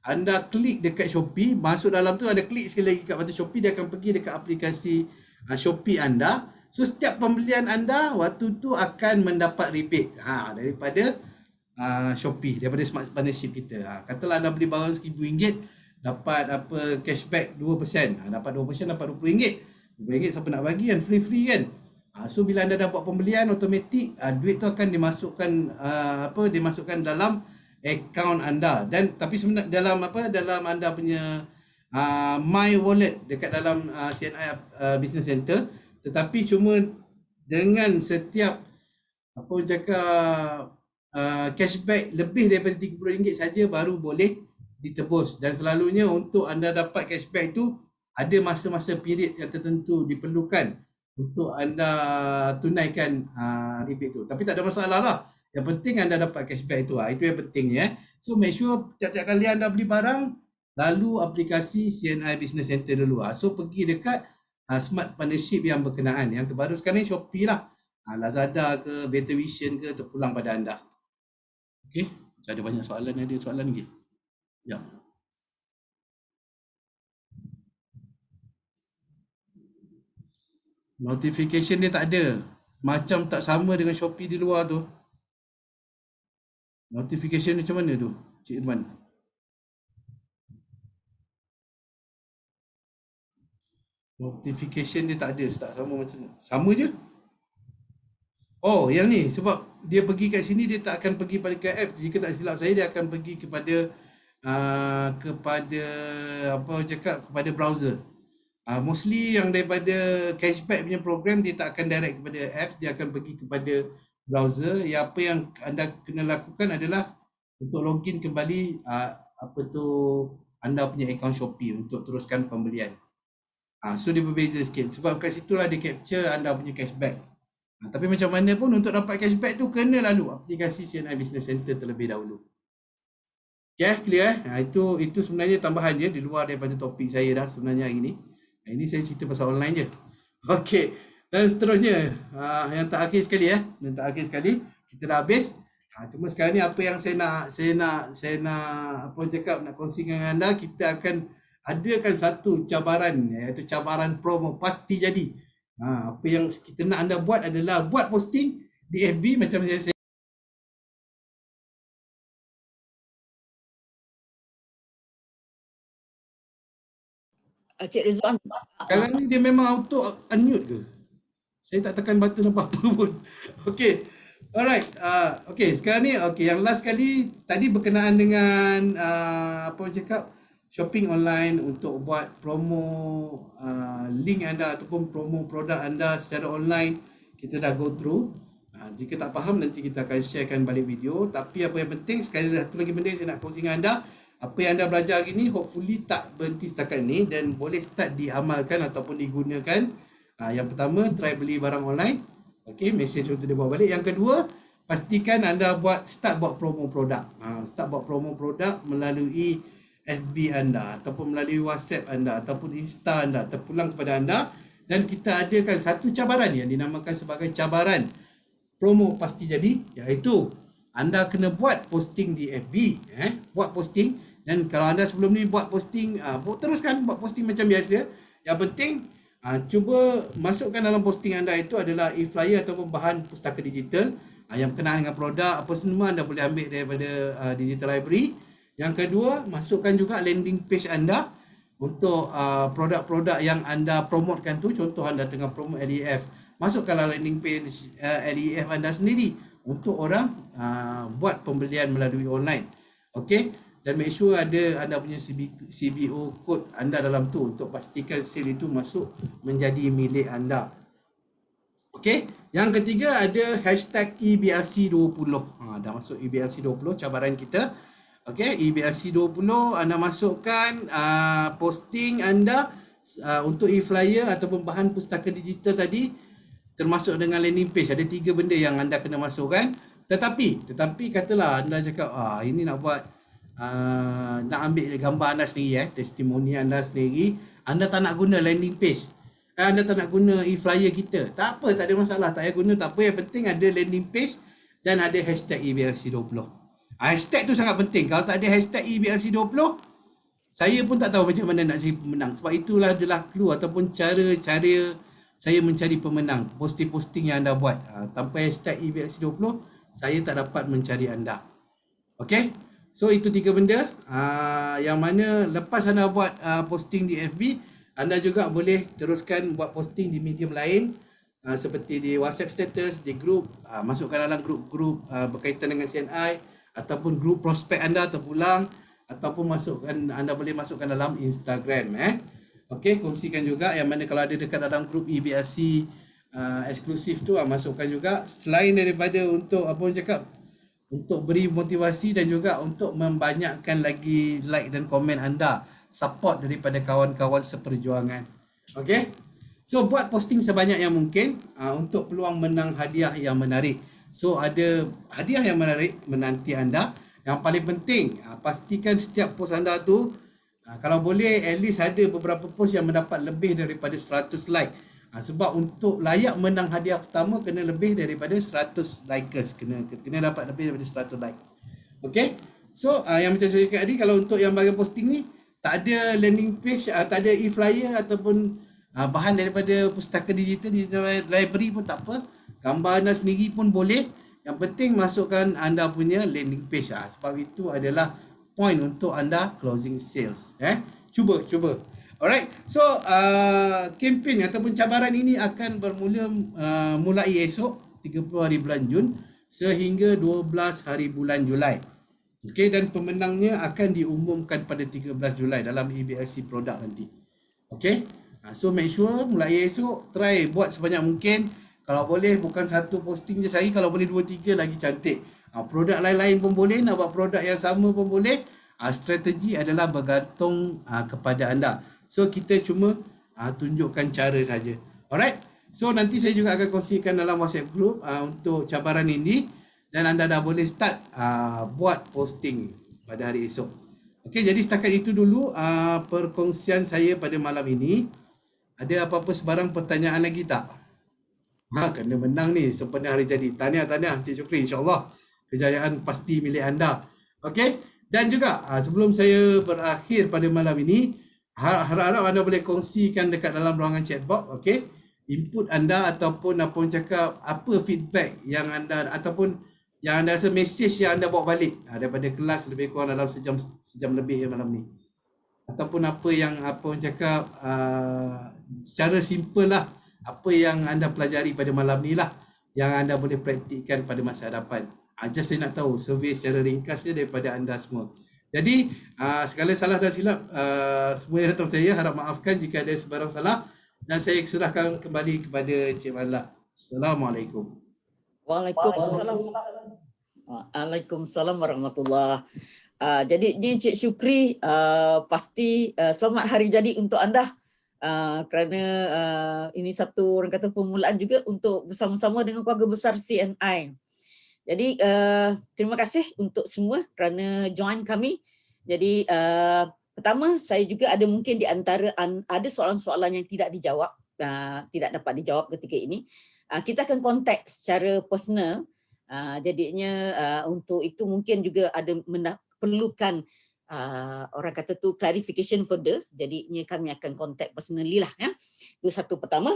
anda klik dekat Shopee, masuk dalam tu, anda klik sekali lagi kat button Shopee, dia akan pergi dekat aplikasi Shopee anda. So setiap pembelian anda waktu tu akan mendapat rebate daripada Shopee, daripada Smart Partnership kita. Katalah anda beli barang RM1,000, dapat apa cashback 2%. Dapat 2%, dapat RM20. RM20 siapa nak bagi kan, free kan. So bila anda dah buat pembelian, automatik duit tu akan dimasukkan dalam akaun anda. Dan tapi sebenarnya dalam anda punya My Wallet dekat dalam CNI Business Center, tetapi cuma dengan setiap cashback lebih daripada RM30 saja baru boleh ditebus. Dan selalunya untuk anda dapat cashback tu ada masa-masa period yang tertentu diperlukan untuk anda tunaikan rebate tu. Tapi tak ada masalah lah. Yang penting anda dapat cashback tu. Itu yang pentingnya. So make sure tiap-tiap kali anda beli barang, lalu aplikasi CNI Business Center dulu. So pergi dekat Smart Partnership yang berkenaan. Yang terbaru sekarang ni Shopee lah. Lazada ke, Better Vision ke, terpulang pada anda. Okey, ada banyak soalan, ada soalan lagi? Ya. Notification dia tak ada. Macam tak sama dengan Shopee di luar tu. Notification macam mana tu, Cik Irman? Notification dia tak ada, tak sama macam tu. Sama je. Oh, yang ni sebab dia pergi kat sini, dia tak akan pergi pada app. Jika tak silap saya, dia akan pergi kepada kepada browser. Mostly yang daripada cashback punya program, dia tak akan direct kepada app, dia akan pergi kepada browser. Apa yang anda kena lakukan adalah untuk login kembali anda punya akaun Shopee untuk teruskan pembelian. So dia berbeza sikit sebab kat situlah dia capture anda punya cashback. Tapi macam mana pun untuk dapat cashback tu kena lalu aplikasi CNI Business Center terlebih dahulu. Okay, clear? Itu sebenarnya tambahan je di luar daripada topik saya dah sebenarnya hari ni. Ini saya cerita pasal online je. Okey. Dan seterusnya, yang terakhir sekali kita dah habis. Cuma sekarang ni apa yang saya nak kongsikan dengan anda, kita akan adakan satu cabaran, iaitu cabaran promo pasti jadi. Apa yang kita nak anda buat adalah buat posting di FB macam saya Cik Rizwan. sekarang ni dia memang auto unmute ke? Saya tak tekan button apa-apa pun. Okey. Alright. Okey, sekarang ni yang last kali tadi berkenaan dengan shopping online untuk buat promo link anda ataupun promo produk anda secara online. Kita dah go through. Jika tak faham, nanti kita akan sharekan balik video. Tapi apa yang penting, sekali satu lagi benda saya nak kongsi dengan anda, apa yang anda belajar hari ni hopefully tak berhenti setakat ni dan boleh start diamalkan ataupun digunakan. Yang pertama, try beli barang online. Okey, message untuk dia bawa balik. Yang kedua, pastikan anda start buat promo produk. Start buat promo produk melalui FB anda ataupun melalui WhatsApp anda ataupun Insta anda, terpulang kepada anda. Dan kita adakan satu cabaran yang dinamakan sebagai cabaran promo pasti jadi, iaitu anda kena buat posting di FB, buat posting. Dan kalau anda sebelum ni buat posting, teruskan buat posting macam biasa. Yang penting cuba masukkan dalam posting anda itu adalah e-flyer ataupun bahan pustaka digital yang berkenaan dengan produk apa semua, anda boleh ambil daripada digital library. Yang kedua, masukkan juga landing page anda untuk produk-produk yang anda promotekan tu. Contoh anda tengah promote LEF, masukkanlah landing page LEF anda sendiri untuk orang buat pembelian melalui online. Okey, dan make sure ada anda punya CBO code anda dalam tu untuk pastikan sale itu masuk menjadi milik anda. Okey, yang ketiga ada hashtag EBRC20. Dah masuk EBRC20 cabaran kita. Okey, EBRC20 anda masukkan posting anda untuk e-flyer ataupun bahan pustaka digital tadi, termasuk dengan landing page. Ada 3 benda yang anda kena masukkan. Tetapi katalah anda cakap ini nak buat nak ambil gambar anda sendiri, testimoni anda sendiri, anda tak nak guna landing page. Anda tak nak guna e-flyer kita, tak apa, tak ada masalah, tak payah guna, tak apa, yang penting ada landing page dan ada hashtag EBLC20. Hashtag tu sangat penting. Kalau tak ada hashtag EBLC20, saya pun tak tahu macam mana nak cari pemenang. Sebab itulah adalah clue ataupun cara-cara saya mencari pemenang. Posting-posting yang anda buat tanpa hashtag EBLC20, saya tak dapat mencari anda. Okay, so itu 3 benda yang mana lepas anda buat posting di FB, anda juga boleh teruskan buat posting di medium lain seperti di WhatsApp status, di grup, masukkan dalam grup-grup berkaitan dengan CNI ataupun grup prospek anda terpulang, ataupun anda boleh masukkan dalam Instagram. Okey, kongsikan juga yang mana kalau ada dekat dalam grup EBLC eksklusif tu, masukkan juga, selain daripada untuk apa orang cakap, untuk beri motivasi dan juga untuk membanyakkan lagi like dan komen anda, support daripada kawan-kawan seperjuangan. Okey, so buat posting sebanyak yang mungkin untuk peluang menang hadiah yang menarik. So ada hadiah yang menarik menanti anda. Yang paling penting, pastikan setiap post anda tu kalau boleh at least ada beberapa post yang mendapat lebih daripada 100 like. Sebab untuk layak menang hadiah pertama kena lebih daripada 100 likers, kena dapat lebih daripada 100 like. Okey. So yang macam saya cakap tadi, kalau untuk yang bagian posting ni tak ada landing page, tak ada e-flyer ataupun bahan daripada pustaka digital di library pun tak apa. Gambar anda sendiri pun boleh. Yang penting masukkan anda punya landing page. Sebab itu adalah point untuk anda closing sales. Cuba. Alright, so kempen ataupun cabaran ini akan bermula mulai esok 30 hari bulan Jun sehingga 12 hari bulan Julai. Okey, dan pemenangnya akan diumumkan pada 13 Julai dalam EBLC produk nanti. Okey, so make sure mulai esok try buat sebanyak mungkin. Kalau boleh bukan satu posting je sehari, kalau boleh 2-3 lagi cantik. Produk lain-lain pun boleh, nak buat produk yang sama pun boleh. Strategi adalah bergantung kepada anda. So kita cuma tunjukkan cara saja. Alright. So nanti saya juga akan kongsikan dalam WhatsApp group untuk cabaran ini, dan anda dah boleh start buat posting pada hari esok. Okey, jadi setakat itu dulu perkongsian saya pada malam ini. Ada apa-apa sebarang pertanyaan lagi tak? Kena menang ni sempena hari jadi. Tahniah Encik Syukri, insya-Allah kejayaan pasti milik anda. Okey, dan juga sebelum saya berakhir pada malam ini, harap-harap anda boleh kongsikan dekat dalam ruangan chat box, okey, input anda ataupun apa orang cakap, apa feedback yang anda ataupun yang anda rasa mesej yang anda bawa balik daripada kelas lebih kurang dalam sejam lebih malam ni, ataupun apa yang apa orang cakap secara simple lah, apa yang anda pelajari pada malam ni lah yang anda boleh praktikkan pada masa hadapan. Just saya nak tahu survey secara ringkas je daripada anda semua. Jadi segala salah dan silap semua yang datang saya harap maafkan jika ada sebarang salah, dan saya serahkan kembali kepada Encik Malak. Assalamualaikum. Waalaikumsalam. Waalaikumsalam warahmatullahi. Jadi ni Encik Syukri, pasti selamat hari jadi untuk anda, kerana ini satu orang kata permulaan juga untuk bersama-sama dengan keluarga besar CNI. Jadi terima kasih untuk semua kerana join kami. Jadi pertama, saya juga ada mungkin di antara ada soalan-soalan yang tidak dijawab, tidak dapat dijawab ketika ini. Kita akan kontak secara personal. Jadinya untuk itu mungkin juga ada perlukan orang kata tu clarification further. Jadinya kami akan kontak personally lah. Itu satu pertama.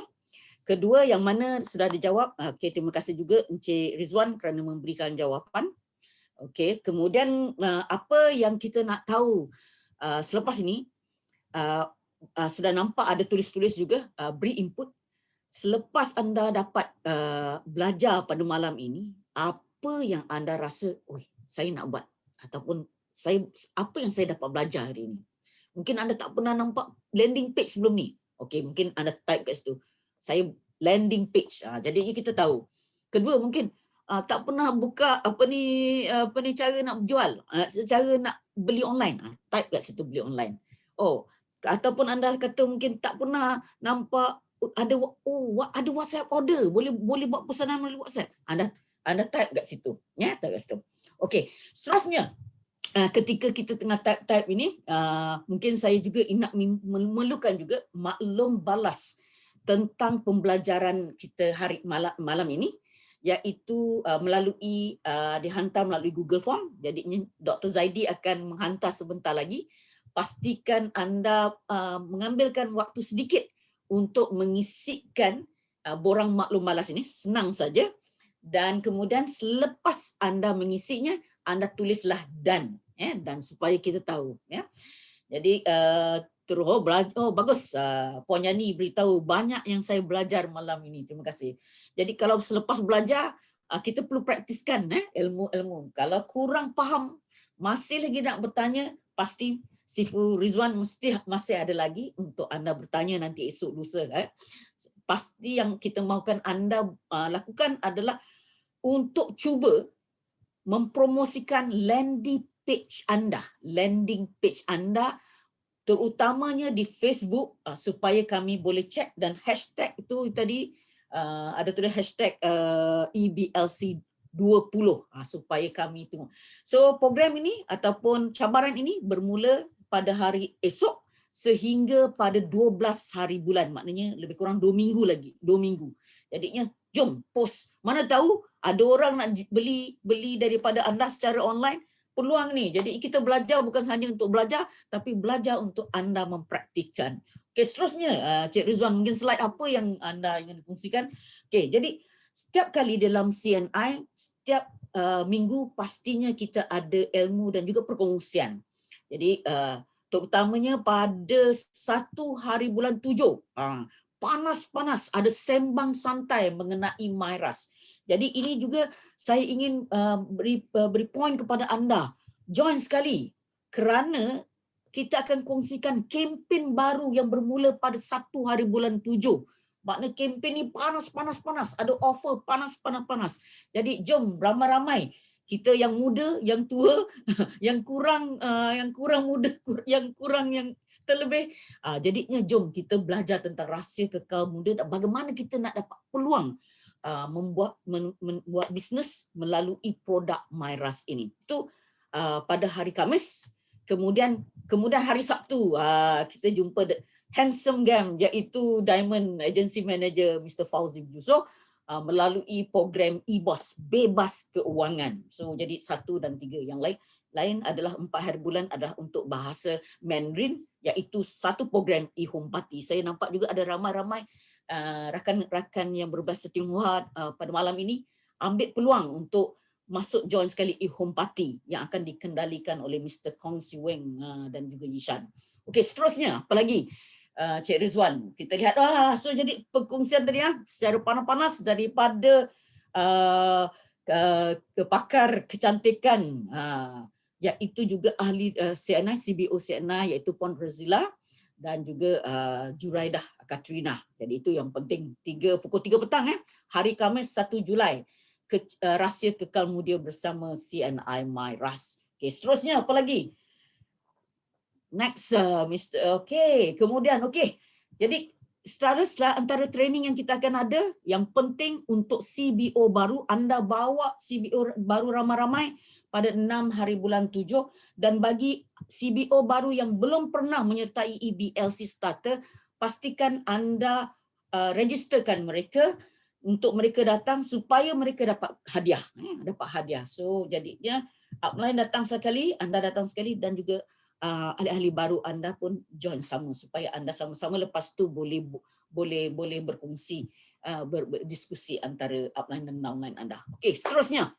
Kedua, yang mana sudah dijawab. Okay, terima kasih juga Encik Rizwan kerana memberikan jawapan. Okay, kemudian apa yang kita nak tahu selepas ini, sudah nampak ada tulis-tulis juga, beri input. Selepas anda dapat belajar pada malam ini, apa yang anda rasa, saya nak buat, ataupun apa yang saya dapat belajar hari ini. Mungkin anda tak pernah nampak landing page sebelum ni. Okay, mungkin anda type kat situ, saya landing page. Jadi kita tahu. Kedua, mungkin tak pernah buka apa ni cara nak jual, cara nak beli online. Type kat situ beli online. Ataupun anda kata mungkin tak pernah nampak ada WhatsApp order, boleh buat pesanan melalui WhatsApp. Anda type kat situ. Type kat situ. Okey, seterusnya ketika kita tengah type ini, mungkin saya juga nak memerlukan juga maklum balas tentang pembelajaran kita hari malam ini, iaitu melalui dihantar melalui Google Form. Jadi Dr. Zaidi akan menghantar sebentar lagi. Pastikan anda mengambilkan waktu sedikit untuk mengisikan borang maklum malas ini, senang saja. Dan kemudian selepas anda mengisinya, anda tulislah dan supaya kita tahu. Jadi bagus, Puan Yani beritahu banyak yang saya belajar malam ini. Terima kasih. Jadi kalau selepas belajar, kita perlu praktiskan ilmu-ilmu. Kalau kurang faham, masih lagi nak bertanya, pasti Sifu Rizwan masih ada lagi untuk anda bertanya nanti esok lusa. Pasti yang kita mahukan anda lakukan adalah untuk cuba mempromosikan landing page anda, terutamanya di Facebook, supaya kami boleh cek, dan hashtag itu tadi ada tulis hashtag EBLC20 supaya kami tengok. So program ini ataupun cabaran ini bermula pada hari esok sehingga pada 12 hari bulan, maknanya lebih kurang 2 minggu lagi, 2 minggu. Jadinya jom post, mana tahu ada orang nak beli daripada anda secara online, peluang ni. Jadi kita belajar bukan sahaja untuk belajar, tapi belajar untuk anda mempraktikkan. Okey, seterusnya Cik Rizwan, mungkin slide apa yang anda ingin kongsikan? Okey, jadi setiap kali dalam CNI, setiap minggu pastinya kita ada ilmu dan juga perkongsian. Jadi terutamanya pada 1 hari bulan 7, panas-panas, ada sembang santai mengenai MyRAS. Jadi ini juga saya ingin beri poin kepada anda. Join sekali kerana kita akan kongsikan kempen baru yang bermula pada 1 hari bulan 7. Maknanya kempen ni panas-panas, ada offer panas-panas. Jadi jom ramai-ramai. Kita yang muda, yang tua, yang kurang muda, yang terlebih. Jadinya jom kita belajar tentang rahsia kekal muda dan bagaimana kita nak dapat peluang membuat bisnes melalui produk MyRAS ini. Itu pada hari Khamis. Kemudian hari Sabtu kita jumpa handsome gang, iaitu Diamond Agency Manager Mr. Fauzi Yusof melalui program e-boss bebas keuangan. So jadi 1 dan 3 yang lain adalah 4 hari bulan adalah untuk bahasa Mandarin, iaitu satu program e-home party. Saya nampak juga ada ramai-ramai rakan-rakan yang berbahasa Tionghoa pada malam ini ambil peluang untuk masuk join sekali e-home party yang akan dikendalikan oleh Mr. Kong Si Weng dan juga Yishan. Okey, seterusnya apa lagi? Cik Rizwan, kita lihat so jadi perkongsian tadi secara panas-panas daripada pakar kecantikan, iaitu juga ahli CNI, CBO CNI, iaitu Puan Razila dan juga Juraidah Katrina. Jadi itu yang penting, pukul 3 petang hari Khamis 1 Julai, rahsia kekal muda bersama CNI MyRAS. Okey, seterusnya apa lagi? Next, Mr. Okey, kemudian jadi setelah antara training yang kita akan ada, yang penting untuk CBO baru, anda bawa CBO baru ramai-ramai pada 6 hari bulan 7, dan bagi CBO baru yang belum pernah menyertai EBLC Starter, pastikan anda registerkan mereka untuk mereka datang supaya mereka dapat hadiah. So jadinya upline datang sekali, anda datang sekali, dan juga ahli-ahli baru anda pun join sama supaya anda sama-sama lepas tu boleh berkongsi, berdiskusi antara upline dan downline anda. Okey, seterusnya.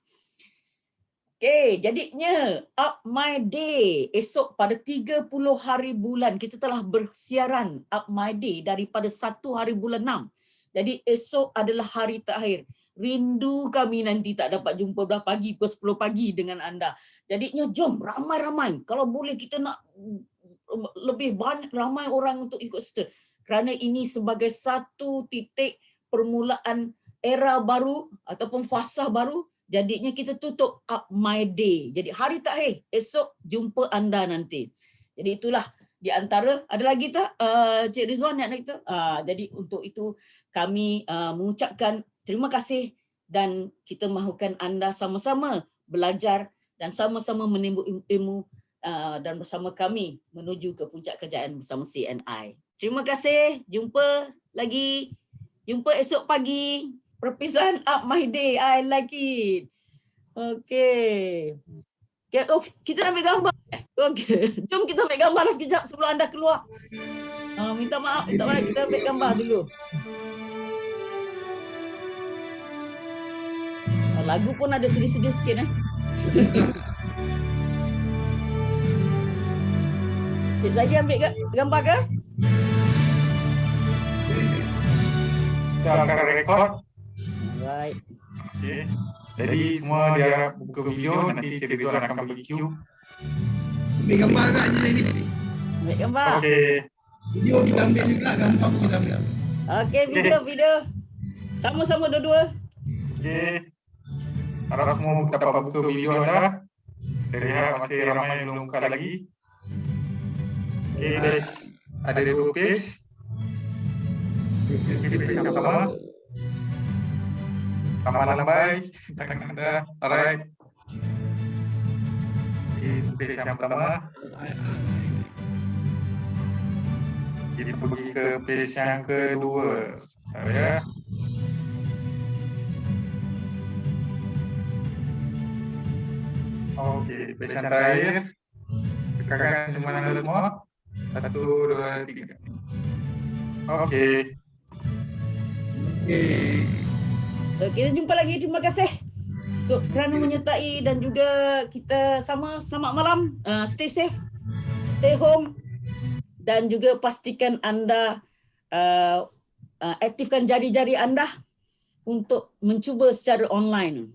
Okey, jadinya Up My Day esok pada 30 hari bulan kita telah bersiaran Up My Day daripada 1 hari bulan 6. Jadi esok adalah hari terakhir. Rindu kami nanti tak dapat jumpa dah pagi pukul 10 pagi dengan anda. Jadinya jom ramai-ramai. Kalau boleh kita nak lebih banyak ramai orang untuk ikut serta. Kerana ini sebagai satu titik permulaan era baru ataupun fasa baru. Jadinya kita tutup Up My Day. Jadi hari terakhir esok jumpa anda nanti. Jadi itulah di antara, ada lagi tak Cik Rizwan nak kita? Jadi untuk itu kami mengucapkan terima kasih dan kita mahukan anda sama-sama belajar dan sama-sama menimbul ilmu dan bersama kami menuju ke puncak kejayaan bersama CNI. Terima kasih. Jumpa lagi. Jumpa esok pagi. Perpisahan up my day. I like it. Okay. Oh, kita ambil gambar. Okay. Jom kita ambil gambar sekejap sebelum anda keluar. Minta maaf. Kita ambil gambar dulu. Lagu pun ada sedih-sedih sikit. Cik Zaki ambil gambar ke? Kita akan rekod. Alright. Okay. Jadi semua dia buka video, nanti Cik Ridwan akan bagi cue. Ambil gambar kat je tadi. Ambil gambar. Okey. Video kita ambil juga, gambar pun kita ambil. Okey, video. Sama-sama dua-dua. Okey. Harap semua dapat buka video anda. Saya lihat masih ramai yang belum buka lagi. Okey, ada 2 page. Page yang pertama. Sama lambai tangan anda. Alright. Page yang pertama. Kita pergi ke page yang kedua. Bentar ya. Okey, page yang terakhir. Tekankan semua anda semua. 1, 2, 3. Okey. Kita jumpa lagi. Terima kasih kerana menyertai dan juga kita sama selamat malam. Stay safe, stay home dan juga pastikan anda aktifkan jari-jari anda untuk mencuba secara online.